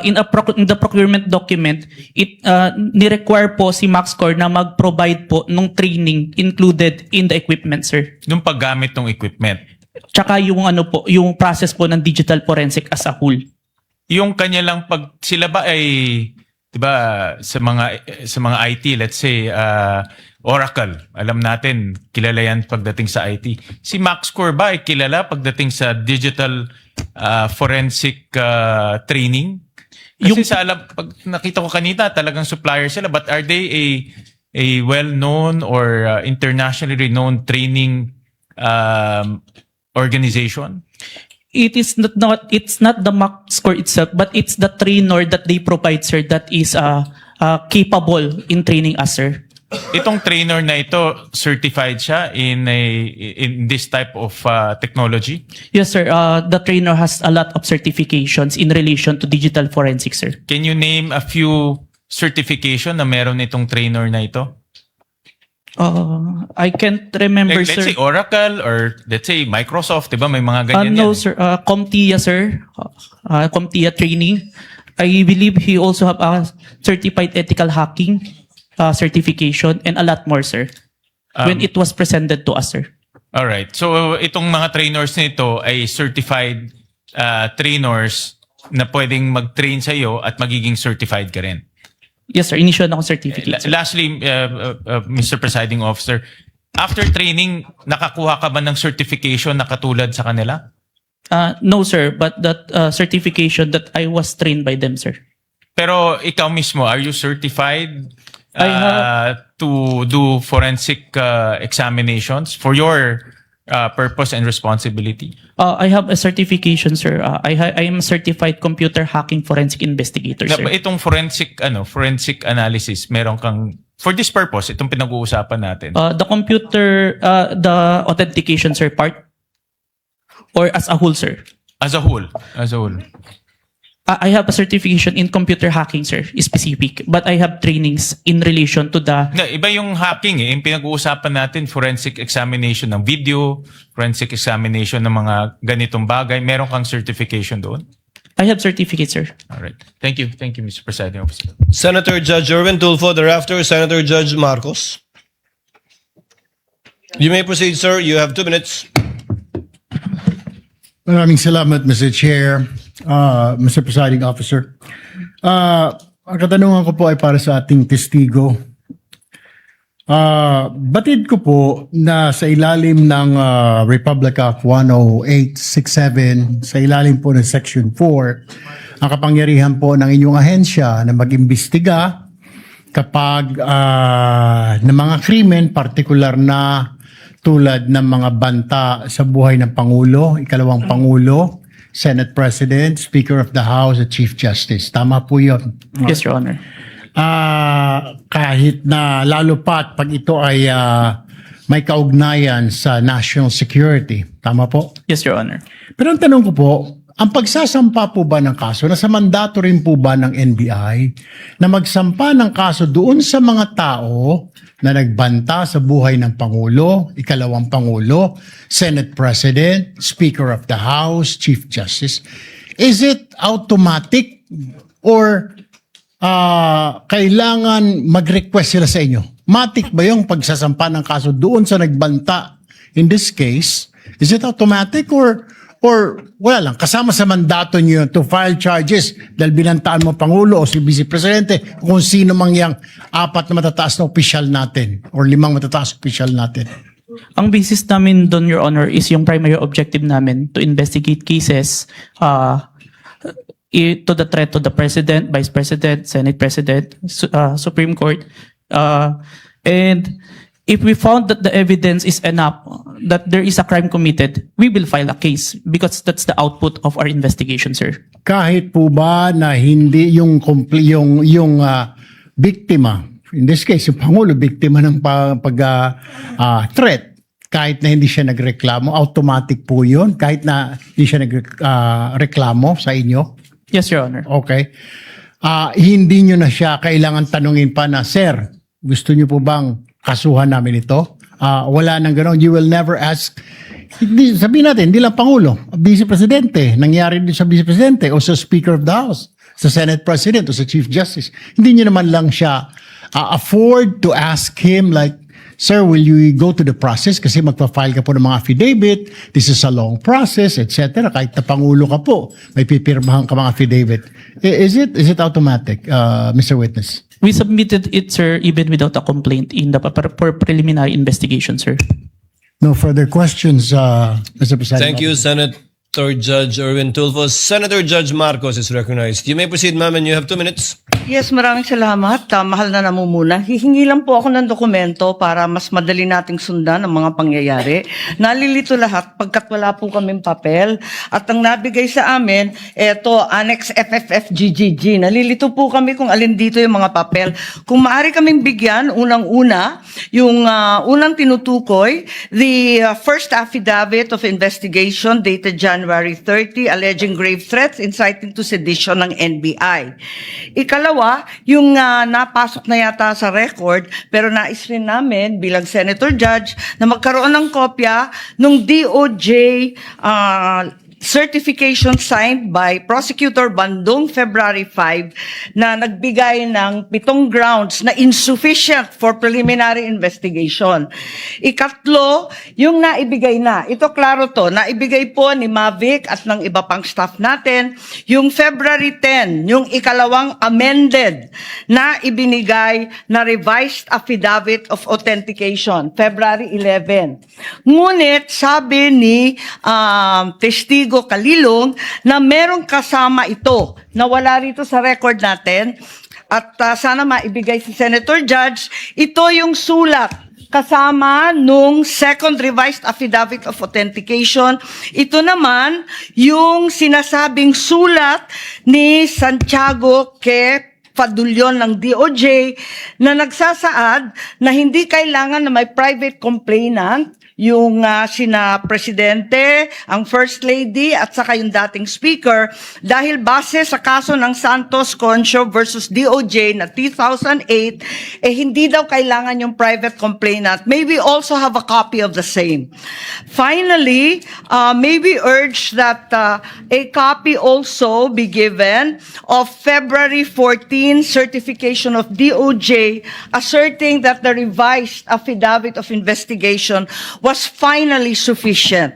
In the procurement document, it ni-require po si MaxCore na mag-provide po ng training included in the equipment, sir. Nung paggamit ng equipment? Tsaka yung ano po, yung process po ng digital forensic as a whole. Yung kanya lang pag sila ba ay 'di ba sa mga IT, let's say Oracle, alam natin kilala yan pagdating sa IT. Si MaxCore ba ay kilala pagdating sa digital forensic training? Kasi sa alam pag nakita ko kanina talagang supplier sila, but are they a well-known or internationally renowned training organization? It's not the max score itself, but it's the trainer that they provide, sir, that is capable in training us, sir. Itong trainer na ito, certified siya in this type of technology? Yes, sir. The trainer has a lot of certifications in relation to digital forensics, sir. Can you name a few certification na meron itong trainer na ito? I can't remember, Like, let's sir. say Oracle or let's say Microsoft, di ba? May mga ganyan No, yan. sir. CompTIA, sir. CompTIA training. I believe he also have a certified ethical hacking certification and a lot more, sir. When it was presented to us, sir. All right. So itong mga trainers nito ay certified trainers na pwedeng mag-train sa iyo at magiging certified ka rin. Yes, sir. Initial na akong certificate, sir. Lastly, Mr. Presiding Officer, after training, nakakuha ka ba ng certification na katulad sa kanila? No, sir. But that certification that I was trained by them, sir. Pero ikaw mismo, are you certified I have- to do forensic examinations for your purpose and responsibility? I have a certification, sir. I am a certified computer hacking forensic investigator, sir. Itong forensic analysis, meron kang for this purpose, itong pinag-uusapan natin. The computer, the authentication, sir, part or as a whole, sir. As a whole. I have a certification in computer hacking, sir, specific. But I have trainings in relation to the... Iba yung hacking Yung pinag-uusapan natin, forensic examination ng video, forensic examination ng mga ganitong bagay. Meron kang certification doon? I have certificate, sir. All right. Thank you, Mr. Presiding Officer. Senator Judge Erwin Tulfo, thereafter Senator Judge Marcos. You may proceed, sir. You have 2 minutes. Maraming salamat, Mr. Chair, Mr. Presiding Officer. Ang katanungan ko po ay para sa ating testigo. Batid ko po na sa ilalim ng Republic Act 10867, sa ilalim po ng Section 4, ang kapangyarihan po ng inyong ahensya na mag-imbestiga kapag ng mga krimen, partikular na tulad ng mga banta sa buhay ng Pangulo, ikalawang Pangulo, Senate President, Speaker of the House, at Chief Justice. Tama po yun. Yes, Your Honor. Kahit na lalo pat pag ito ay may kaugnayan sa national security. Tama po? Yes, Your Honor. Pero ang tanong ko po, ang pagsasampa po ba ng kaso, nasa mandato rin po ba ng NBI na magsampa ng kaso doon sa mga tao na nagbanta sa buhay ng Pangulo, ikalawang Pangulo, Senate President, Speaker of the House, Chief Justice? Is it automatic or kailangan mag-request sila sa inyo? Matic ba yung pagsasampa ng kaso doon sa nagbanta? In this case, is it automatic or wala lang, kasama sa mandato niyo to file charges dahil binantaan mo Pangulo o si Vice Presidente kung sino mang yang 4 na matataas na opisyal natin or 5 matataas na opisyal natin? Ang basis namin doon, Your Honor, is yung primary objective namin to investigate cases to the threat to the President, Vice President, Senate President, Supreme Court. And if we found that the evidence is enough that there is a crime committed, we will file a case because that's the output of our investigation, sir. Kahit po ba na hindi yung biktima, in this case yung Pangulo, biktima ng threat, kahit na hindi siya nagreklamo, automatic po yun, kahit na hindi siya nagreklamo sa inyo? Yes, Your Honor. Okay. Hindi nyo na siya kailangan tanungin pa na, Sir, gusto nyo po bang kasuhan namin ito? Wala nang gano'n. You will never ask. Sabihin natin, hindi lang Pangulo, Vice Presidente. Nangyari din sa Vice Presidente o sa Speaker of the House, sa Senate President o sa Chief Justice. Hindi nyo naman lang siya afford to ask him like, Sir, will you go to the process? Kasi magpa-file ka po ng mga affidavit. This is a long process, etc. Kahit na Pangulo ka po, may pipirmahan ka mga affidavit. Is it automatic, Mr. Witness? We submitted it, sir, even without a complaint in the for preliminary investigation, sir. No further questions, Mr. President. Thank you, Senator Judge Erwin Tulfo. Senator Judge Marcos is recognized. You may proceed, ma'am, and you have 2 minutes. Yes, maraming salamat. Mahal na namumuna. Hihingi lang po ako ng dokumento para mas madali nating sundan ang mga pangyayari. Nalilito lahat pagkat wala po kaming papel. At ang nabigay sa amin, eto, Annex FFFGGG. Nalilito po kami kung alin dito yung mga papel. Kung maaari kaming bigyan, unang-una, yung unang tinutukoy, the first affidavit of investigation dated January 30 alleging grave threats inciting to sedition ng NBI. Ikalawa, yung napasok na yata sa record, pero nais rin namin bilang Senator Judge na magkaroon ng kopya ng DOJ certification signed by Prosecutor Bandung February 5 na nagbigay ng 7 grounds na insufficient for preliminary investigation. Ikatlo, yung naibigay na. Ito klaro to, naibigay po ni Mavic at ng iba pang staff natin. Yung February 10, yung ikalawang amended na ibinigay na revised affidavit of authentication, February 11. Ngunit sabi ni testigo Kalilong na merong kasama ito na wala rito sa record natin at sana maibigay si Senator Judge. Ito yung sulat kasama nung second revised affidavit of authentication. Ito naman yung sinasabing sulat ni Santiago K. Fadulyon ng DOJ na nagsasaad na hindi kailangan na may private complainant yung sina Presidente, ang First Lady at saka yung dating Speaker dahil base sa kaso ng Santos Concho versus DOJ na 2008, hindi daw kailangan yung private complainant. May we also have a copy of the same. Finally, may we urge that a copy also be given of February 14 certification of DOJ asserting that the revised affidavit of investigation was finally sufficient.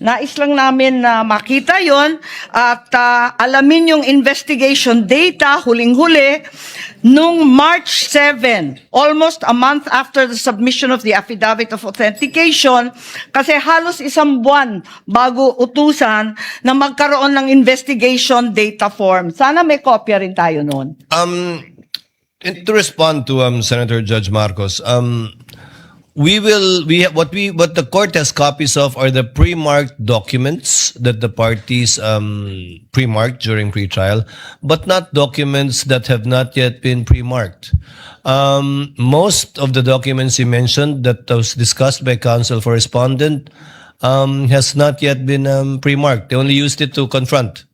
Nais lang namin na makita yon at alamin yung investigation data, huling-huli, nung March 7, almost a month after the submission of the affidavit of authentication, kasi halos 1 buwan bago utusan na magkaroon ng investigation data form. Sana may kopya rin tayo noon. To respond to Senator Judge Marcos, what the court has copies of are the pre-marked documents that the parties pre-marked during pre-trial, but not documents that have not yet been pre-marked. Most of the documents you mentioned that was discussed by counsel for respondent has not yet been pre-marked. They only used it to confront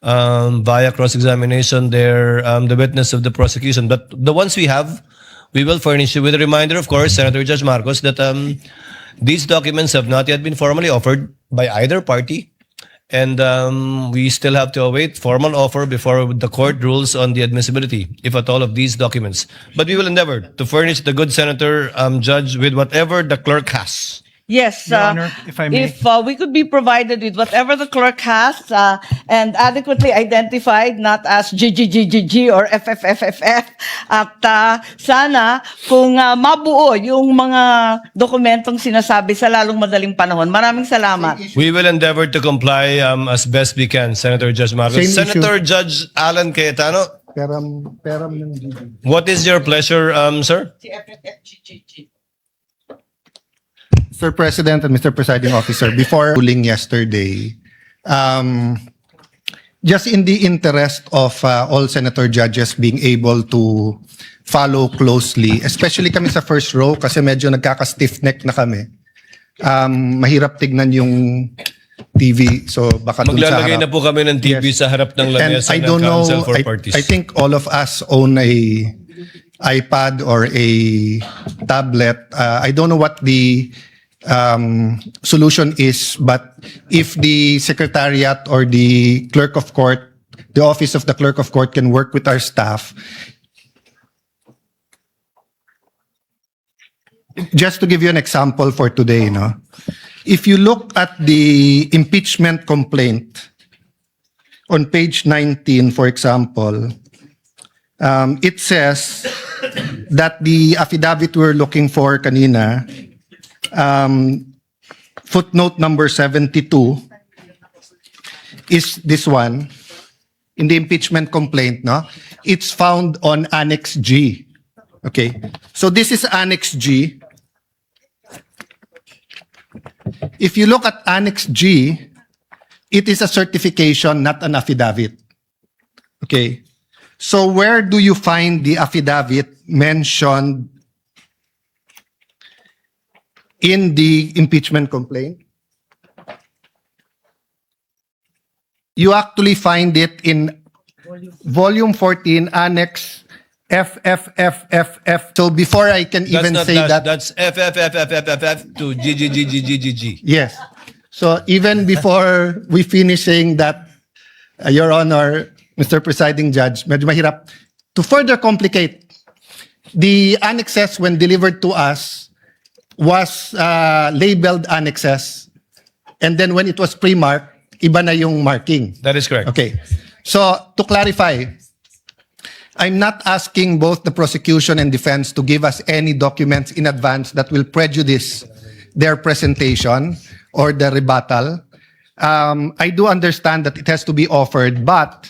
via cross-examination the witness of the prosecution. But the ones we have, we will furnish you with a reminder, of course, Senator Judge Marcos, that these documents have not yet been formally offered by either party. And we still have to await formal offer before the court rules on the admissibility, if at all, of these documents. But we will endeavor to furnish the good Senator Judge with whatever the clerk has. Yes, Your Honor, if I may. if we could be provided with whatever the clerk has and adequately identified, not as GGGGG or FFFFF, at sana kung mabuo yung mga dokumentong sinasabi sa lalong madaling panahon. Maraming salamat. We will endeavor to comply as best we can, Senator Judge Marcos. Same issue. Senator Judge Alan Cayetano, Peram ng GG. what is your pleasure, sir? Mr. President and Mr. Presiding Officer, before ruling yesterday, just in the interest of all senator judges being able to follow closely, especially kami sa first row kasi medyo nagkaka-stiff neck na kami. Mahirap tignan yung TV, so baka dun sa Maglalagay harap. na po kami ng TV sa harap ng And lamesa I ng don't know, counsel for parties. I think all of us own a iPad or a tablet. I don't know what the solution is, but if the secretariat or the clerk of court, the office of the clerk of court can work with our staff, just to give you an example for today, no? If you look at the impeachment complaint on page 19, for example, it says that the affidavit we're looking for kanina, footnote number 72, is this one. In the impeachment complaint, no? It's found on Annex G. Okay. So this is Annex G. If you look at Annex G, it is a certification, not an affidavit. Okay. So where do you find the affidavit mentioned in the impeachment complaint? You actually find it in volume 14, Annex FFFFF. So before I can even say that. That's FFFFFF to GGGGGG. Yes. So even before we finish saying that, Your Honor, Mr. Presiding Judge, medyo mahirap. To further complicate, the annexes when delivered to us was labeled annexes. And then when it was pre-marked, iba na yung marking. That is correct. Okay. So to clarify, I'm not asking both the prosecution and defense to give us any documents in advance that will prejudice their presentation or the rebuttal. I do understand that it has to be offered, but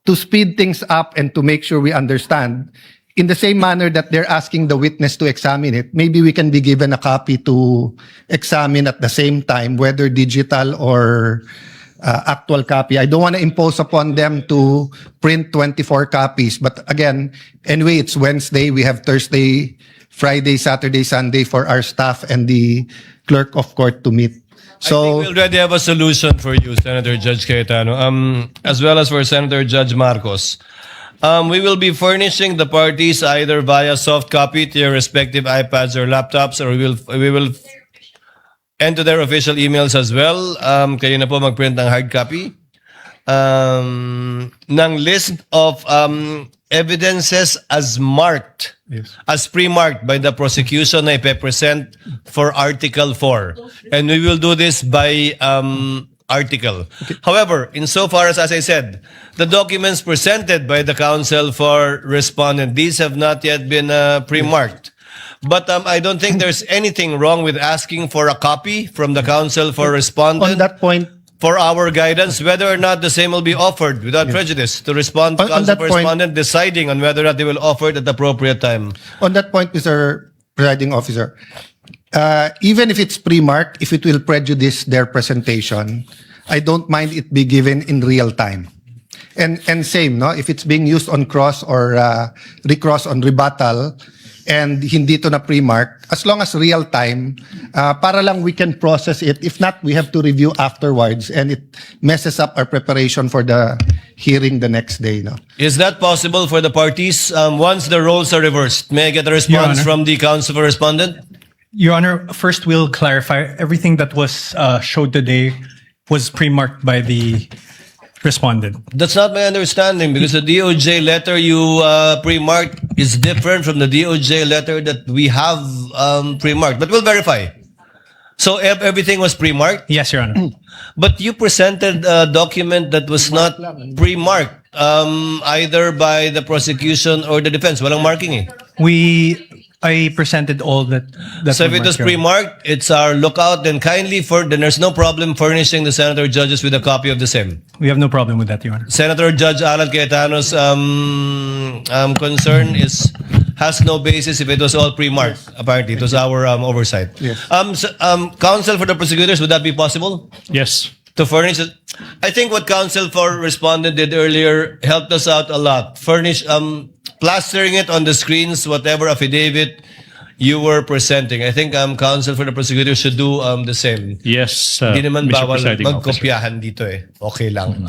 to speed things up and to make sure we understand, in the same manner that they're asking the witness to examine it, maybe we can be given a copy to examine at the same time, whether digital or actual copy. I don't want to impose upon them to print 24 copies. But again, anyway, it's Wednesday. We have Thursday, Friday, Saturday, Sunday for our staff and the clerk of court to meet. So I think we already have a solution for you, Senator Judge Cayetano, as well as for Senator Judge Marcos. We will be furnishing the parties either via soft copy to your respective iPads or laptops, or we will enter their official emails as well. Kayo na po mag-print ng hard copy ng list of evidences as marked, as pre-marked by the prosecution na ipe-present for Article 4. And we will do this by article. However, insofar as I said, the documents presented by the counsel for respondent, these have not yet been pre-marked. But I don't think there's anything wrong with asking for a copy from the counsel for respondent. on that point, For our guidance, whether or not the same will be offered without prejudice to respond to On counsel that for point- respondent, deciding on whether or not they will offer it at the appropriate time. on that point, Mr. Presiding Officer, even if it's pre-marked, if it will prejudice their presentation, I don't mind it be given in real time. And same, no? If it's being used on cross or recross on rebuttal, and hindi to na pre-mark, as long as real time, para lang we can process it. If not, we have to review afterwards, and it messes up our preparation for the hearing the next day. No? Is that possible for the parties once the roles are reversed? May I get a Your response Honor. from the counsel for respondent? Your Honor, first we'll clarify, everything that was showed today was pre-marked by the respondent. That's not my understanding, because the DOJ letter you pre-marked is different from the DOJ letter that we have pre-marked. But we'll verify. So everything was pre-marked? Yes, Your Honor. But you presented a document that was not pre-marked, either by the prosecution or the defense. Walang marking eh. I presented all that. So if it was pre-marked, it's our lookout. Then then there's no problem furnishing the senator judges with a copy of the same. We have no problem with that, Your Honor. Senator Judge Alan Cayetano's concern has no basis if it was all pre-marked. Apparently, it was our oversight. Yes. Counsel for the prosecutors, would that be possible? Yes. To furnish it? I think what counsel for respondent did earlier helped us out a lot. Plastering it on the screens, whatever affidavit you were presenting. I think counsel for the prosecutor should do the same. Yes, Hindi naman Mr. bawal Presiding Officer. magkopyahan dito eh. Okay lang.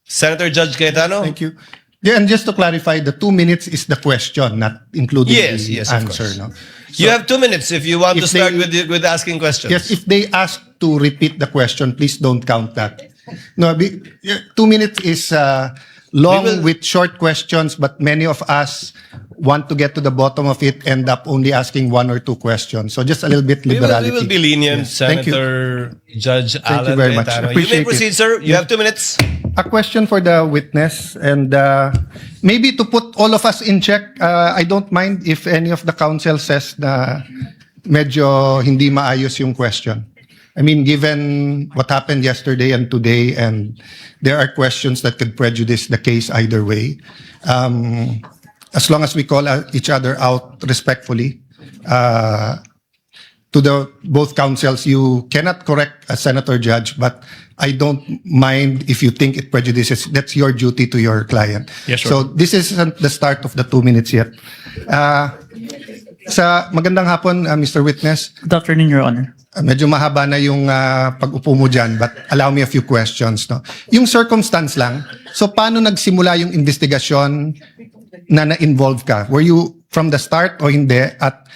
Senator Judge Cayetano? Thank you. Yeah, and just to clarify, the 2 minutes is the question, not including Yes, the yes, of answer. course. No? You have 2 minutes if you want to if start they- with asking questions. Yes, if they ask to repeat the question, please don't count that. No, 2 minutes is long with short questions, but many of us want to get to the bottom of it, end up only asking 1 or 2 questions. So just a little bit liberality. We will be lenient, Yes. Thank you. Senator Judge Thank Alan you very much. Cayetano. You may Appreciate proceed, it. sir. You have 2 minutes. A question for the witness, and maybe to put all of us in check, I don't mind if any of the counsel says na medyo hindi maayos yung question. I mean, given what happened yesterday and today, and there are questions that could prejudice the case either way, as long as we call each other out respectfully, to the both counsels, you cannot correct a senator judge, but I don't mind if you think it prejudices. That's your duty to your client. Yes, sir. So this isn't the start of the 2 minutes yet. Sa magandang hapon, Mr. Witness. Good afternoon, Your Honor. Medyo mahaba na yung pag-upo mo dyan, but allow me a few questions. No? Yung circumstance lang, so paano nagsimula yung investigasyon na na-involve ka? Were you from the start o hindi? At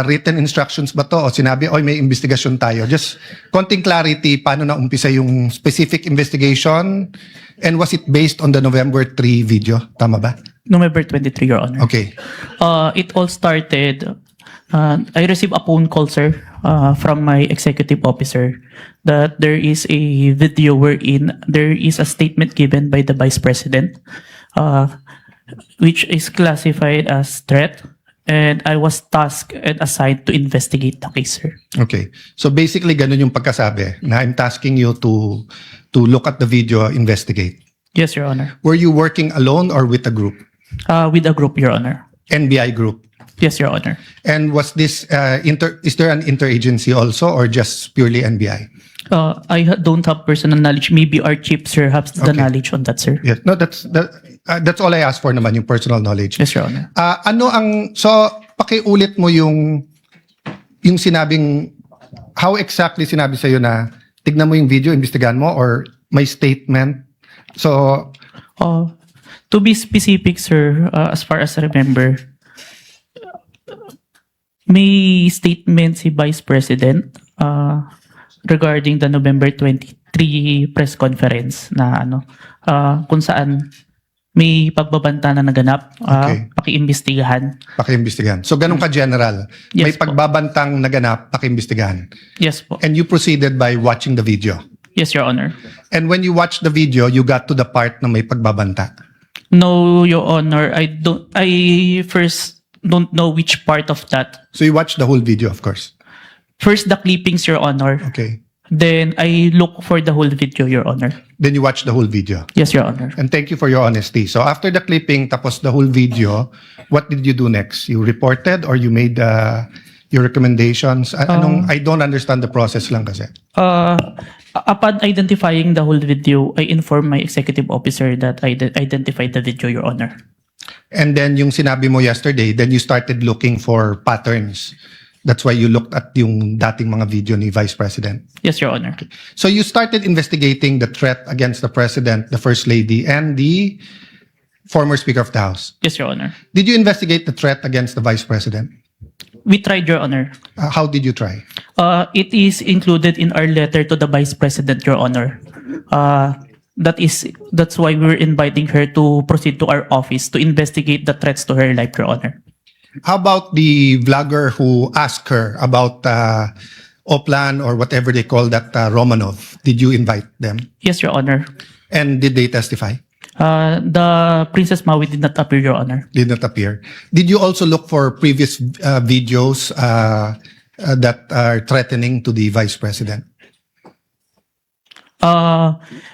written instructions ba to? O sinabi, oy, may investigasyon tayo? Just konting clarity, paano na-umpisa yung specific investigation? And was it based on the November 3 video? Tama ba? November 23, Your Honor. Okay. It all started, I received a phone call, sir, from my executive officer that there is a video wherein there is a statement given by the Vice President, which is classified as threat, and I was tasked and assigned to investigate the case, sir. Okay. So basically, ganun yung pagkasabi na I'm tasking you to look at the video, investigate. Yes, Your Honor. Were you working alone or with a group? With a group, Your Honor. NBI group? Yes, Your Honor. And was this, is there an interagency also or just purely NBI? Don't have personal knowledge. Maybe our chief, sir, has the knowledge on that, sir. Yes. No, that's all I asked for naman, yung personal knowledge. Yes, Your Honor. So, pakiulit mo yung sinabing, how exactly sinabi sa'yo na, tignan mo yung video, imbestigahan mo, or may statement? So, to be specific, sir, as far as I remember, may statement si Vice President regarding the November 23 press conference na kung saan may pagbabanta na naganap, pakiimbestigahan. Pakiimbestigahan. So, ganun ka-general. Yes, may pagbabantang naganap, pakiimbestigahan. Yes po. And you proceeded by watching the video. Yes, Your Honor. And when you watched the video, you got to the part na may pagbabanta. No, Your Honor. I first don't know which part of that. So you watched the whole video, of course. First, the clippings, Your Honor. Okay. Then I look for the whole video, Your Honor. Then you watched the whole video. Yes, Your Honor. And thank you for your honesty. So after the clipping, tapos the whole video, what did you do next? You reported or you made your recommendations? I don't understand the process lang kasi. Upon identifying the whole video, I informed my executive officer that I identified the video, Your Honor. And then yung sinabi mo yesterday, then you started looking for patterns. That's why you looked at yung dating mga video ni Vice President. Yes, Your Honor. Okay. So you started investigating the threat against the President, the First Lady, and the former Speaker of the House. Yes, Your Honor. Did you investigate the threat against the Vice President? We tried, Your Honor. How did you try? It is included in our letter to the Vice President, Your Honor. That's why we're inviting her to proceed to our office to investigate the threats to her life, Your Honor. How about the vlogger who asked her about Oplan or whatever they call that Romanov? Did you invite them? Yes, Your Honor. And did they testify? The Princess Maui did not appear, Your Honor. Did not appear. Did you also look for previous videos that are threatening to the Vice President?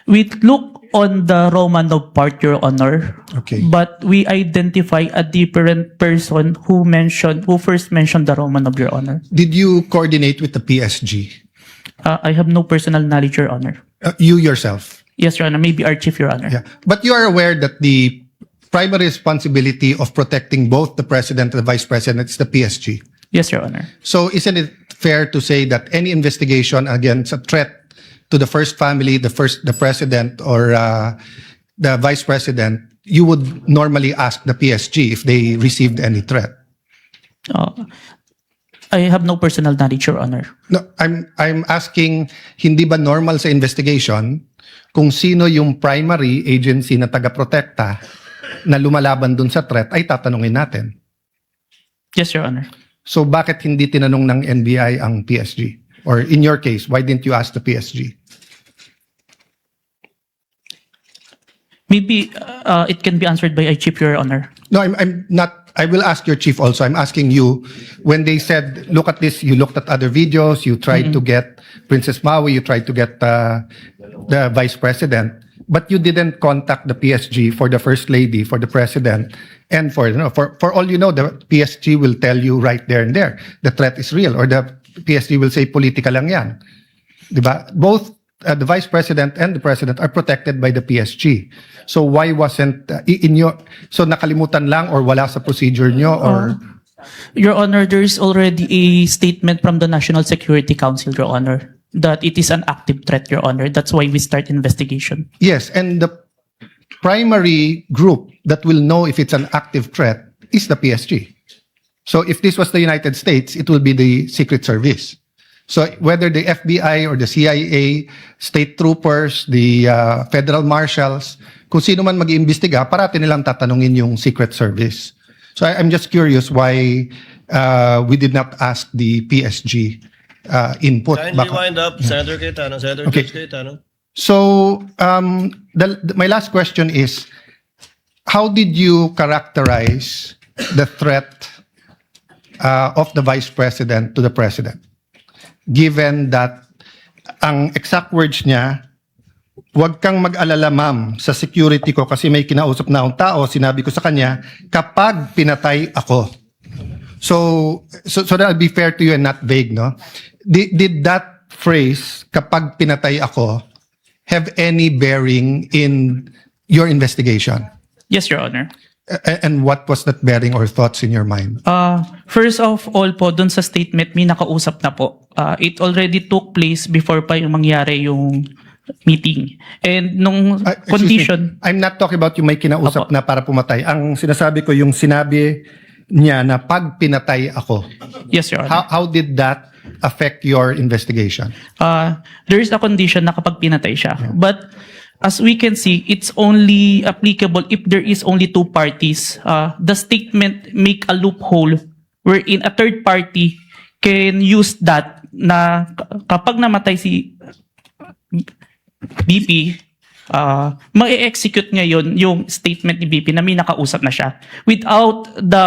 We look on the Romanov part, Your Honor. Okay. But we identify a different person who first mentioned the Romanov, Your Honor. Did you coordinate with the PSG? I have no personal knowledge, Your Honor. You yourself? Yes, Your Honor. Maybe our chief, Your Honor. Yeah. But you are aware that the primary responsibility of protecting both the President and the Vice President is the PSG? Yes, Your Honor. So isn't it fair to say that any investigation against a threat to the first family, the president or the vice president, you would normally ask the PSG if they received any threat? I have no personal knowledge, Your Honor. No, I'm asking, hindi ba normal sa investigation kung sino yung primary agency na taga-protekta na lumalaban dun sa threat ay tatanungin natin. Yes, Your Honor. So bakit hindi tinanong ng NBI ang PSG? Or in your case, why didn't you ask the PSG? Maybe it can be answered by Chief, Your Honor. No, I'm not. I will ask your chief also. I'm asking you, when they said, look at this, you looked at other videos, you tried to get Princess Maui, you tried to get the vice president, but you didn't contact the PSG for the first lady, for the president, and for all you know, the PSG will tell you right there and there, the threat is real, or the PSG will say, politika lang yan. Diba? Both the vice president and the president are protected by the PSG. So why wasn't so nakalimutan lang or wala sa procedure nyo or Your Honor, there is already a statement from the National Security Council, Your Honor, that it is an active threat, Your Honor. That's why we start investigation. yes, and the primary group that will know if it's an active threat is the PSG. So if this was the United States, it will be the Secret Service. So whether the FBI or the CIA, state troopers, the federal marshals, kung sino man mag-iimbestiga, parati nilang tatanungin yung Secret Service. So I'm just curious why we did not ask the PSG input. Kindly wind up, Senator Cayetano. Senator Okay. Judge Cayetano. So my last question is, how did you characterize the threat of the Vice President to the President? Given that ang exact words niya, huwag kang mag-alala ma'am sa security ko kasi may kinausap na akong tao, sinabi ko sa kanya, kapag pinatay ako. So that'll be fair to you and not vague, no? Did that phrase, kapag pinatay ako, have any bearing in your investigation? Yes, Your Honor. And what was that bearing or thoughts in your mind? First of all po, dun sa statement, may nakausap na po. It already took place before pa yung mangyari yung meeting. And nung Excuse condition... me. I'm not talking about yung may kinausap na para pumatay. Ang sinasabi ko, yung sinabi niya na pag pinatay ako. Yes, Your Honor. How did that affect your investigation? There is a condition na kapag pinatay siya. But as we can see, it's only applicable if there is only two parties. The statement make a loophole wherein a third party can use that na kapag namatay si BP, ma-execute ngayon yung statement ni BP na may nakausap na siya without the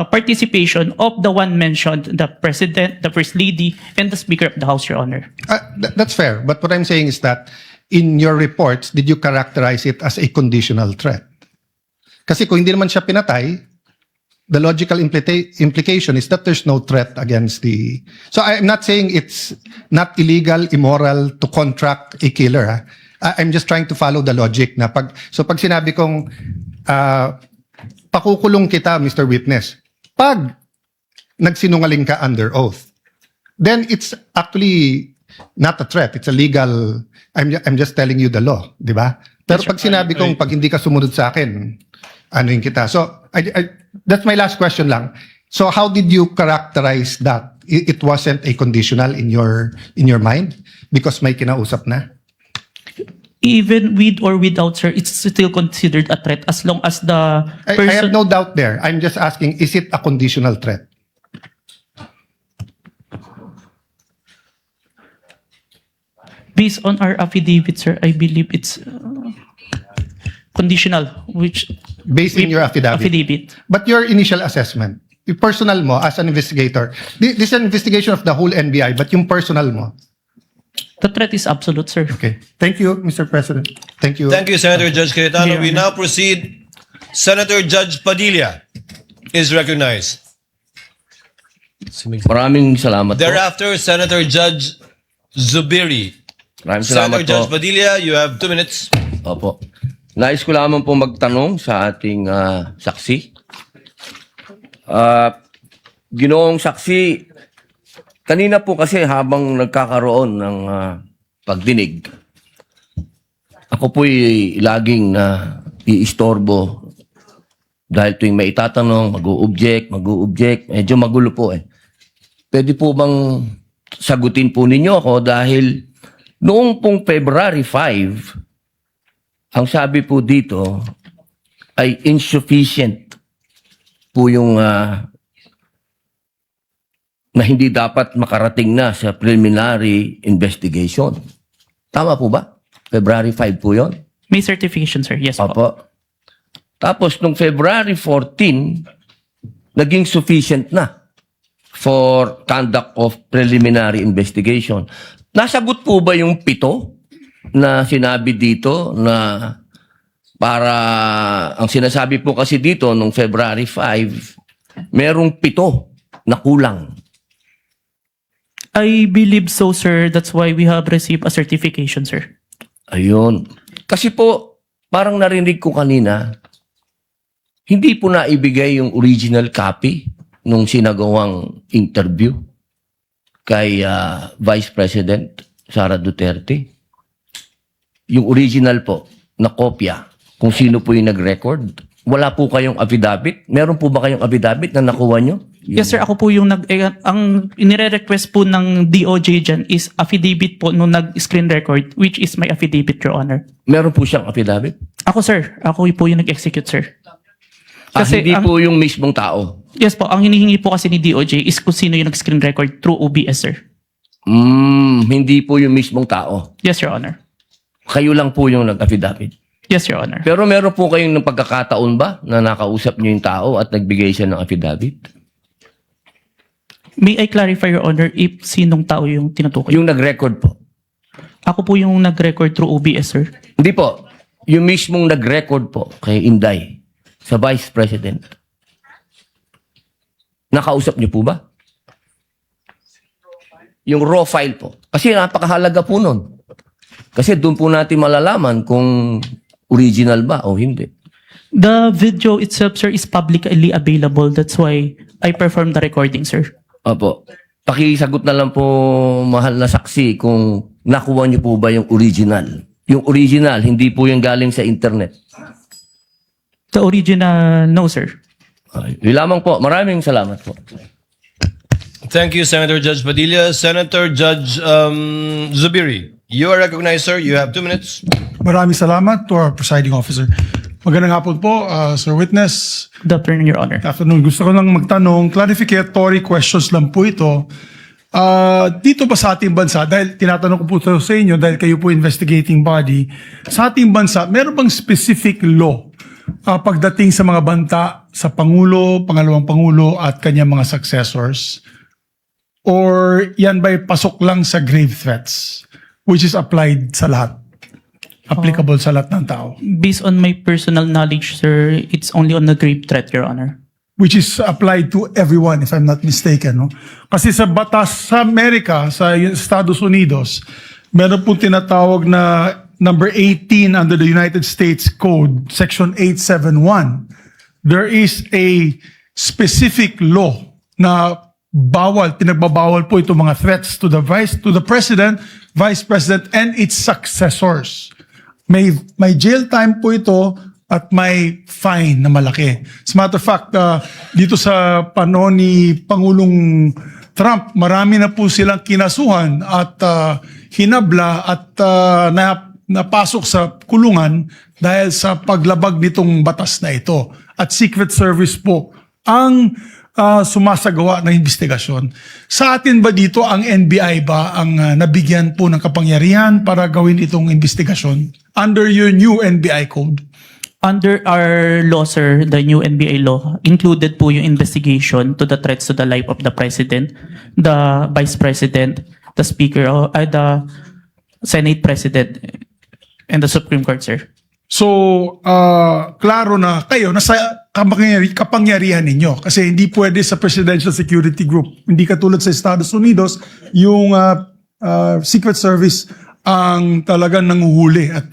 participation of the one mentioned, the President, the First Lady, and the Speaker of the House, Your Honor. That's fair. But what I'm saying is that in your reports, did you characterize it as a conditional threat? Kasi kung hindi naman siya pinatay, the logical implication is that there's no threat against the... So I'm not saying it's not illegal, immoral to contract a killer. Ha? I'm just trying to follow the logic na pag sinabi kong pakukulong kita, Mr. Witness, pag nagsinungaling ka under oath, then it's actually not a threat. It's a legal... I'm just telling you the law, di ba? Pero pag sinabi kong pag hindi ka sumunod sa akin, anuin kita. So that's my last question lang. So how did you characterize that? It wasn't a conditional in your mind because may kinausap na? Even with or without, sir, it's still considered a threat as long as the I have no doubt there. I'm just asking, is it a conditional threat? Based on our affidavit, sir, I believe it's conditional, which... Based in your affidavit. But your initial assessment, yung personal mo as an investigator, this is an investigation of the whole NBI, but yung personal mo. The threat is absolute, sir. Okay. Thank you, Mr. President. Thank you. Thank you, Senator Judge Cayetano. We now proceed. Senator Judge Padilla is recognized. Maraming salamat po. Thereafter, Senator Judge Zubiri. Maraming salamat Senator Judge po. Padilla, you have 2 minutes. Opo. Nais ko lamang po magtanong sa ating saksi. Ginoong saksi, kanina po kasi habang nagkakaroon ng pagdinig, ako po'y laging iistorbo dahil tuwing may itatanong, mag-o-object, medyo magulo po eh. pwede po bang sagutin po ninyo ako dahil noong pong February 5, ang sabi po dito ay insufficient po yung na hindi dapat makarating na sa preliminary investigation. Tama po ba? February 5 po yon. May certification, sir. Yes po. Opo. Tapos, nung February 14, naging sufficient na for conduct of preliminary investigation. Nasagot po ba yung 7 na sinabi dito na para, ang sinasabi po kasi dito nung February 5, merong 7 na kulang. I believe so, sir. That's why we have received a certification, sir. Ayun. Kasi po, parang narinig ko kanina, hindi po naibigay yung original copy nung sinagawang interview kay Vice President Sara Duterte. Yung original po, na kopya, kung sino po yung nag-record. Wala po kayong affidavit? Meron po ba kayong affidavit na nakuha nyo? Yes, sir. Ako po yung ang inire-request po ng DOJ dyan is affidavit po nung nag-screen record, which is my affidavit, Your Honor. Meron po siyang affidavit? Ako, sir. Ako po yung nag-execute, sir. Hindi po yung mismong tao? Yes po. Ang hinihingi po kasi ni DOJ is kung sino yung nag-screen record through OBS, sir. Hindi po yung mismong tao? Yes, Your Honor. Kayo lang po yung nag-affidavit? Yes, Your Honor. Pero meron po kayong ng pagkakataon ba na nakausap niyo yung tao at nagbigay siya ng affidavit? May I clarify, Your Honor, if sinong tao yung tinutukoy? Yung nag-record po. Ako po yung nag-record through OBS, sir. Hindi po. Yung mismong nag-record po kay Inday sa Vice President. Nakausap niyo po ba? Yung raw file po. Kasi napakahalaga po nun. Kasi doon po natin malalaman kung original ba o hindi. The video itself, sir, is publicly available. That's why I performed the recording, sir. Opo. Pakisagot na lang po, mahal na saksi, kung nakuha niyo po ba yung original. Yung original, hindi po yung galing sa internet. The original, no, sir. Yun lamang po. Maraming salamat po. Thank you, Senator Judge Padilla. Senator Judge Zubiri, you are recognized, sir. You have 2 minutes. Maraming salamat to our presiding officer. Magandang hapon po, Sir Witness. Good afternoon, Your Honor. Good afternoon. Gusto ko lang magtanong, clarificatory questions lang po ito. Dito ba sa ating bansa, dahil tinatanong ko po ito sa inyo, dahil kayo po investigating body, sa ating bansa, meron bang specific law pagdating sa mga banta sa Pangulo, Pangalawang Pangulo at kanyang mga successors? Or yan ba'y pasok lang sa grave threats, which is applied sa lahat? Applicable sa lahat ng tao? Based on my personal knowledge, sir, it's only on the grave threat, Your Honor. Which is applied to everyone, if I'm not mistaken. No? Kasi sa batas sa Amerika, sa Estados Unidos, meron pong tinatawag na number 18 under the United States Code, Section 871. There is a specific law na pinagbabawal po itong mga threats to the President, Vice President, and its successors. May jail time po ito at may fine na malaki. As a matter of fact, dito sa panahon ni Pangulong Trump, marami na po silang kinasuhan at hinabla at napasok sa kulungan dahil sa paglabag nitong batas na ito. At Secret Service po ang sumasagawa ng investigasyon. Sa atin ba dito, ang NBI ba ang nabigyan po ng kapangyarihan para gawin itong investigasyon under your new NBI code? Under our law, sir, the new NBI law, included po yung investigation to the threats to the life of the President, the Vice President, the Speaker, the Senate President, and the Supreme Court, sir. So, klaro na kayo, nasa kapangyarihan ninyo. Kasi hindi pwede sa Presidential Security Group. Hindi katulad sa Estados Unidos, yung Secret Service ang talagang nanguhuli at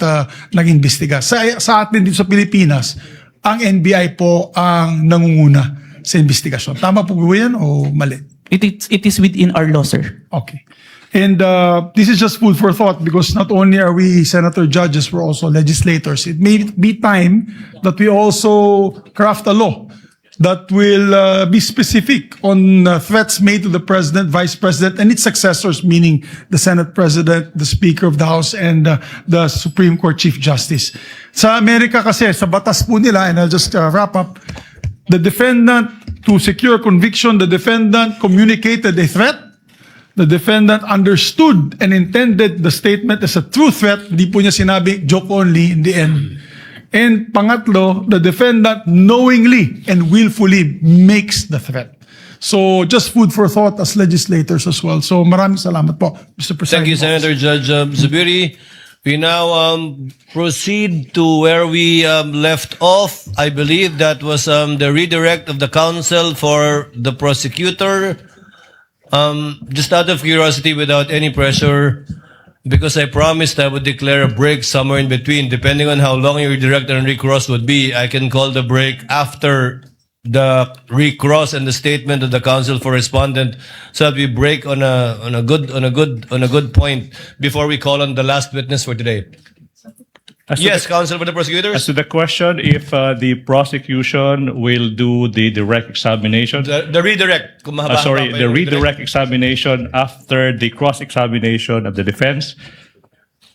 nag-imbestiga. Sa atin dito sa Pilipinas, ang NBI po ang nangunguna sa investigasyon. Tama po ba yan o mali? It is within our law, sir. Okay. And this is just food for thought because not only are we senator judges, we're also legislators. It may be time that we also craft a law that will be specific on threats made to the President, Vice President, and its successors, meaning the Senate President, the Speaker of the House, and the Supreme Court Chief Justice. Sa Amerika kasi, sa batas po nila, and I'll just wrap up, the defendant, to secure conviction, the defendant communicated a threat. The defendant understood and intended the statement as a true threat. Di po niya sinabi, joke only in the end. And pangatlo, the defendant knowingly and willfully makes the threat. So just food for thought as legislators as well. So maraming salamat po, Mr. President. Thank you, Senator Judge Zubiri. We now proceed to where we left off. I believe that was the redirect of the counsel for the prosecutor. Just out of curiosity, without any pressure, because I promised I would declare a break somewhere in between. Depending on how long your direct and recross would be, I can call the break after the recross and the statement of the counsel for respondent, so that we break on a good point before we call on the last witness for today. Yes, counsel for the prosecutors. As to the question, if the prosecution will do the direct examination. The redirect. Kung mahaba-haba Sorry, pa the yung redirect examination after the cross-examination of the defense.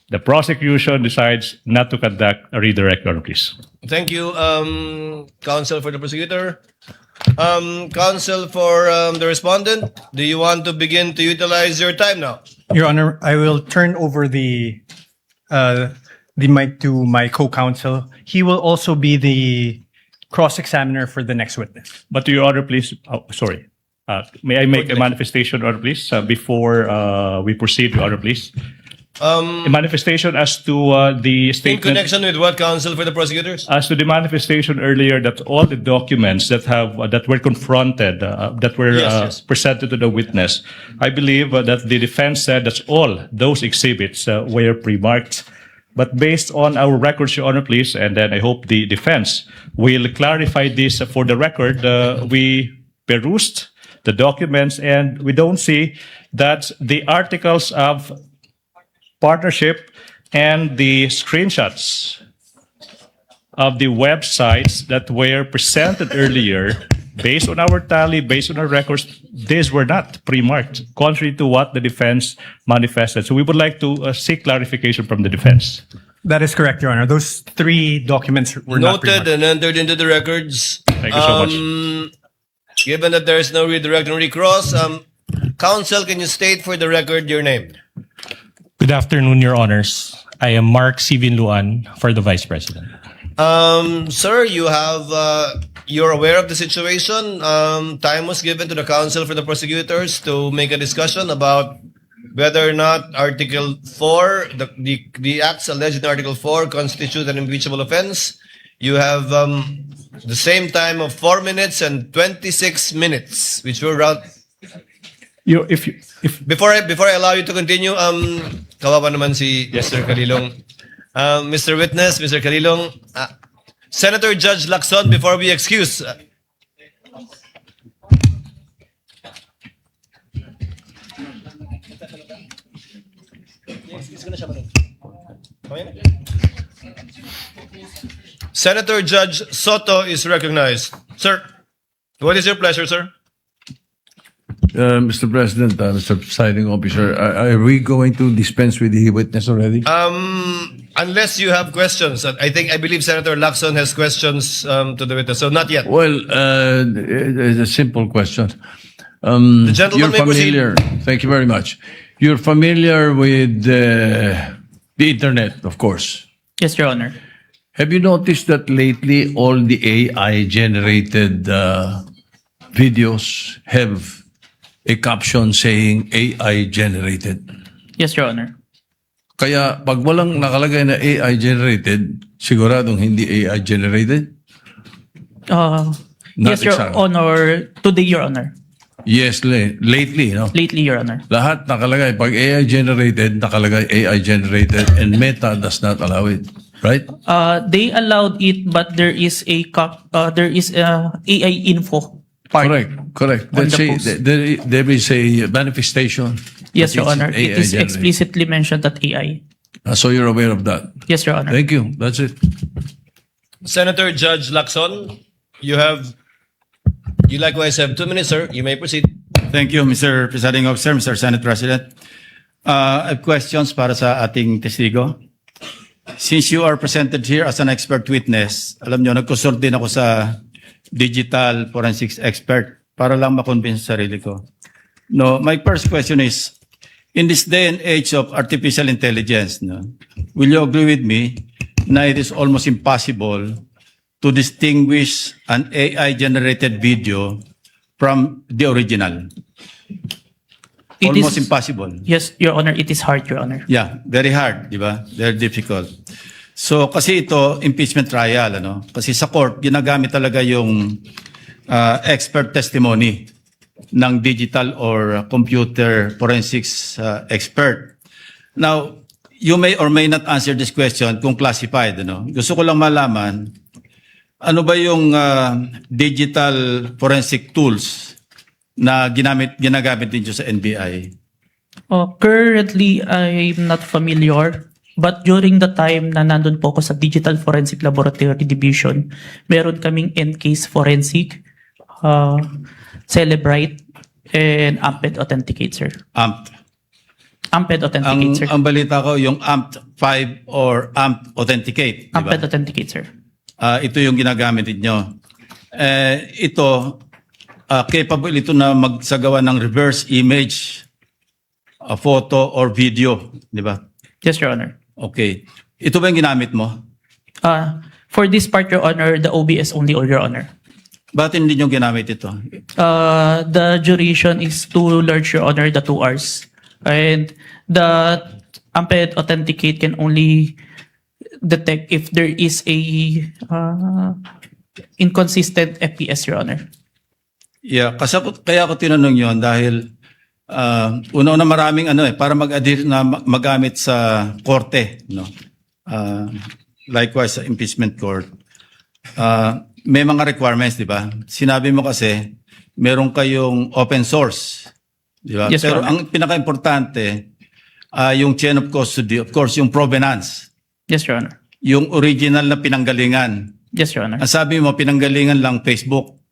The prosecution decides not to conduct a redirect, Your Honor, please. Thank you, counsel for the prosecutor. Counsel for the respondent, do you want to begin to utilize your time now? Your Honor, I will turn over the mic to my co-counsel. He will also be the cross-examiner for the next witness. But Your Honor, please, sorry. May I make a manifestation, Your Honor, please, before we proceed, Your Honor, please? A manifestation as to the In statement. connection with what, counsel for the prosecutors? As to the manifestation earlier that all the documents that were confronted, that were Yes. presented to the witness, I believe that the defense said that all those exhibits were pre-marked. But based on our records, Your Honor, please, and then I hope the defense will clarify this for the record, we perused the documents and we don't see that the articles of partnership and the screenshots of the websites that were presented earlier, based on our tally, based on our records, these were not pre-marked, contrary to what the defense manifested. So we would like to seek clarification from the defense. That is correct, Your Honor. Those three documents were not Noted pre-marked. and entered into the records. Thank you so much. Given that there is no redirect and recross, counsel, can you state for the record your name? Good afternoon, Your Honors. I am Mark Sivin Luan for the Vice President. Sir, you're aware of the situation. Time was given to the counsel for the prosecutors to make a discussion about whether or not Article 4, the acts alleged in Article 4 constitute an impeachable offense. You have the same time of 4 minutes and 26 minutes, which will round. Before I allow you to continue, kawawa naman si Mr. Calilong. Mr. Witness, Mr. Calilong, Senator Judge Lacson, before we excuse. Senator Judge Soto is recognized. Sir, what is your pleasure, sir? Mr. President, Mr. Presiding Officer, are we going to dispense with the witness already? Unless you have questions. I believe Senator Lacson has questions to the witness, so not yet. Well, it's a simple question. The gentleman may You're familiar. Thank you very much. You're familiar with the internet, of course. Yes, Your Honor. Have you noticed that lately all the AI-generated videos have a caption saying AI-generated? Yes, Your Honor. Kaya pag walang nakalagay na AI-generated, siguradong hindi AI-generated? Yes, Your Honor. Today, Your Honor. Yes, lately, no? Lately, Your Honor. Lahat nakalagay. Pag AI-generated, nakalagay AI-generated and Meta does not allow it. Right? They allowed it, but there is AI info. Correct. On Let's the say post. there is a manifestation. Yes, that Your it's Honor. It is AI-generated. explicitly mentioned that AI. So you're aware of that? Yes, Your Honor. Thank you. That's it. Senator Judge Lacson, you have You likewise have 2 minutes, sir. You may proceed. Thank you, Mr. Presiding Officer, Mr. Senate President. I have questions para sa ating testigo. Since you are presented here as an expert witness, alam nyo, nagkusort din ako sa digital forensics expert para lang makonvince sa sarili ko. No, my first question is, in this day and age of artificial intelligence, no, will you agree with me na it is almost impossible to distinguish an AI-generated video from the original? It Almost is- impossible. Yes, Your Honor, it is hard, Your Honor. Yeah, very hard, di ba? Very difficult. So kasi ito, impeachment trial, ano? Kasi sa court, ginagamit talaga yung expert testimony ng digital or computer forensics expert. Now, you may or may not answer this question kung classified, ano? Gusto ko lang malaman, ano ba yung digital forensic tools na ginagamit din sa NBI? Currently, I'm not familiar. But during the time na nandun po ako sa Digital Forensic Laboratory Division, meron kaming Encase Forensic, Celebrite, and Amped Authenticate, sir. Amped Authenticate, sir. Ang balita ko, yung AMP5 or AMP Authenticate, di ba? Amped Authenticate, sir. Ito yung ginagamit ninyo. Ito, capable ito na magsagawa ng reverse image, a photo or video, di ba? Yes, Your Honor. Okay. Ito ba yung ginamit mo? For this part, Your Honor, the OBS only, Your Honor. Bakit hindi nyo ginamit ito? The duration is too large, Your Honor, the 2 hours. And the Amped Authenticate can only detect if there is a inconsistent FPS, Your Honor. Yeah, kaya ako tinanong yon dahil una-una maraming para mag-adhere na magamit sa korte, no? Likewise sa impeachment court. May mga requirements, di ba? Sinabi mo kasi meron kayong open source, di ba? Yes, Pero Your Honor. ang pinaka-importante yung chain of custody, of course, yung provenance. Yes, Your Honor. Yung original na pinanggalingan. Yes, Your Honor. Ang sabi mo, pinanggalingan lang Facebook.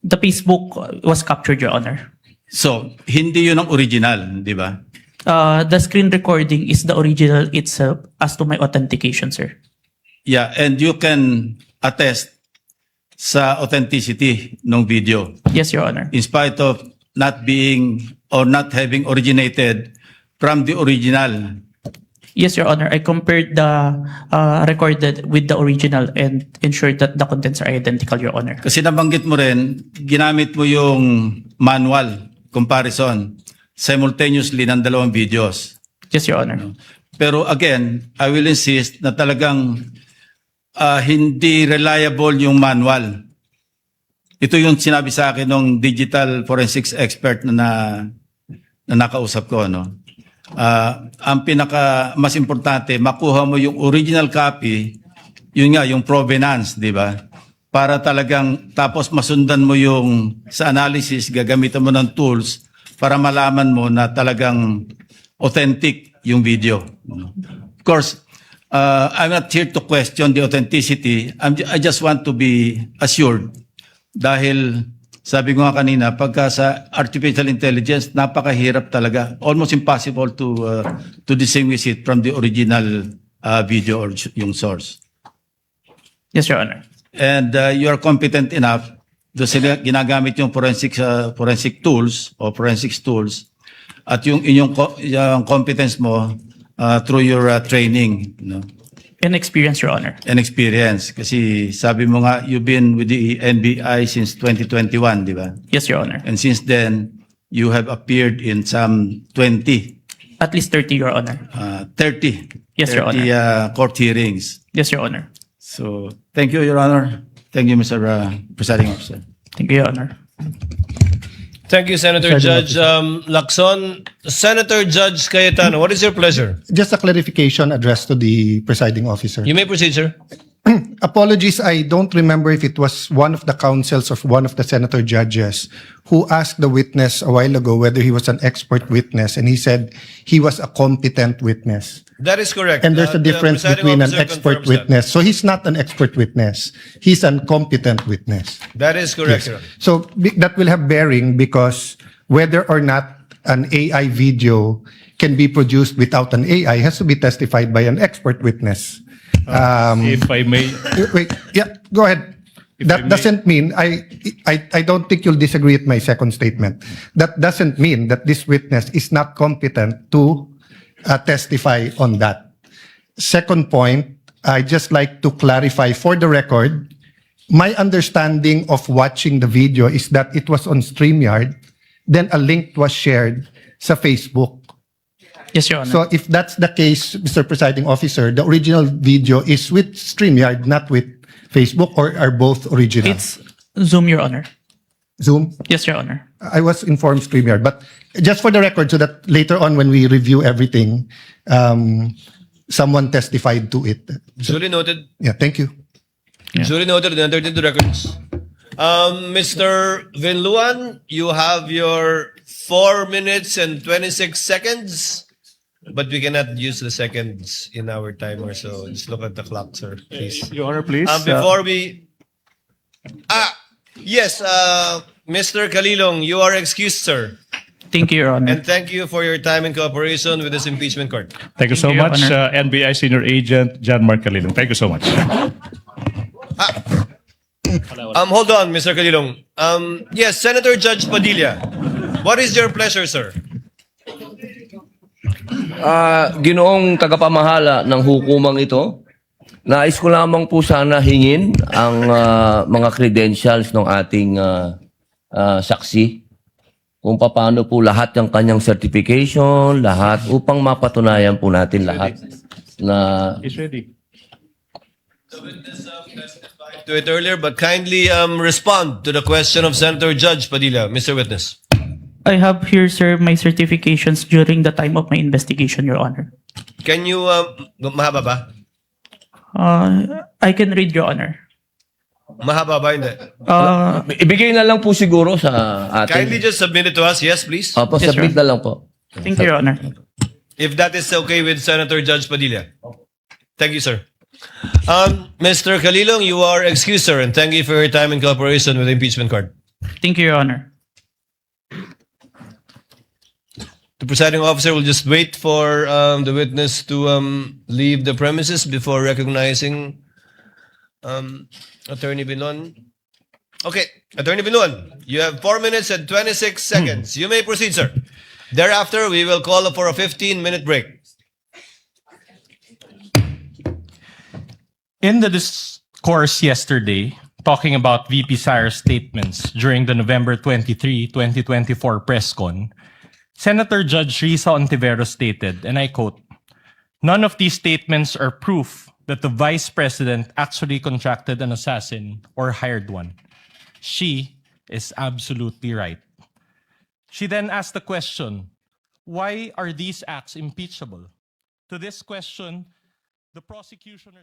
The Facebook was captured, Your Honor. So, hindi yun ang original, di ba? The screen recording is the original itself as to my authentication, sir. Yeah, and you can attest sa authenticity ng video. Yes, Your Honor. In spite of not being or not having originated from the original. Yes, Your Honor. I compared the recorded with the original and ensured that the contents are identical, Your Honor. Kasi nabanggit mo rin, ginamit mo yung manual comparison simultaneously ng dalawang videos. Yes, Your Honor. Pero again, I will insist na talagang hindi reliable yung manual. Ito yung sinabi sa akin ng digital forensics expert na nakausap ko, no? Ang mas importante, makuha mo yung original copy, yun nga, yung provenance, di ba? Para talagang, tapos masundan mo yung, sa analysis, gagamitan mo ng tools para malaman mo na talagang authentic yung video. Of course, I'm not here to question the authenticity. I just want to be assured. Dahil, sabi ko nga kanina, pagka sa artificial intelligence, napakahirap talaga. Almost impossible to distinguish it from the original video or yung source. Yes, Your Honor. And you are competent enough doon sila ginagamit yung forensic tools o forensics tools at yung inyong yung competence mo through your training, no? And experience, Your Honor. And experience. Kasi sabi mo nga, you've been with the NBI since 2021, di ba? Yes, Your Honor. And since then, you have appeared in some 20. At least 30, Your Honor. 30. Yes, Your 30 court hearings. Yes, Your Honor. So, thank you, Your Honor. Thank you, Mr. Presiding Officer. Thank you, Your Honor. Thank you, Senator Judge Lacson. Senator Judge Cayetano, what is your pleasure? Just a clarification addressed to the presiding officer. You may proceed, sir. apologies, I don't remember if it was one of the counsels or one of the senator judges who asked the witness a while ago whether he was an expert witness, and he said he was a competent witness. That is correct. And there's a The difference presiding between an officer expert confirms that. witness. So he's not an expert witness. He's an competent witness. That is correct, Yes. Your Honor. So that will have bearing because whether or not an AI video can be produced without an AI has to be testified by an expert witness. If I may, Wait, yeah, go ahead. If I That may- doesn't mean, I don't think you'll disagree with my second statement. That doesn't mean that this witness is not competent to testify on that. Second point, I just like to clarify for the record, my understanding of watching the video is that it was on StreamYard, then a link was shared sa Facebook. Yes, Your Honor. So if that's the case, Mr. Presiding Officer, the original video is with StreamYard, not with Facebook, or are both original? It's Zoom, Your Honor. Zoom? Yes, Your Honor. I was informed StreamYard, but just for the record, so that later on when we review everything, someone testified to it. Duly noted. Yeah, thank you. Duly noted and entered into records. Mr. Vinluan, you have your 4 minutes and 26 seconds. But we cannot use the seconds in our timer, so just look at the clock, sir, please. Your Honor, please. Before we... Yes, Mr. Kalilong, you are excused, sir. Thank you, Your Honor. And thank you for your time and cooperation with this impeachment court. Thank you so Your much, Honor. NBI Senior Agent John Mark Calilong. Thank you so much. Hold on, Mr. Kalilong. Yes, Senator Judge Padilla. What is your pleasure, sir? Ginoong tagapamahala ng hukumang ito, nais ko lamang po sana hingin ang mga credentials ng ating saksi kung paano po lahat ng kanyang certification, lahat upang mapatunayan po natin lahat na He's ready. To it earlier, but kindly respond to the question of Senator Judge Padilla, Mr. Witness. I have here, sir, my certifications during the time of my investigation, Your Honor. Can you, mahaba ba? I can read, Your Honor. Mahaba ba, hindi? ibigay na lang po siguro sa Kindly atin. just submit it to us, yes, please. Opo, Yes, submit sir. na lang po. Thank you, Your Honor. If that is okay with Senator Judge Padilla. Thank you, sir. Mr. Kalilong, you are excused, sir, and thank you for your time and cooperation with the impeachment court. Thank you, Your Honor. The presiding officer will just wait for the witness to leave the premises before recognizing Attorney Binlon. Okay, Attorney Binlon, you have 4 minutes and 26 seconds. You may proceed, sir. Thereafter, we will call for a 15-minute break. In the discourse yesterday, talking about VP Sara's statements during the November 23, 2024 press con, Senator Judge Risa Ontiveros stated, and I quote, "None of these statements are proof that the Vice President actually contracted an assassin or hired one. She is absolutely right." She then asked the question, why are these acts impeachable? To this question, the prosecution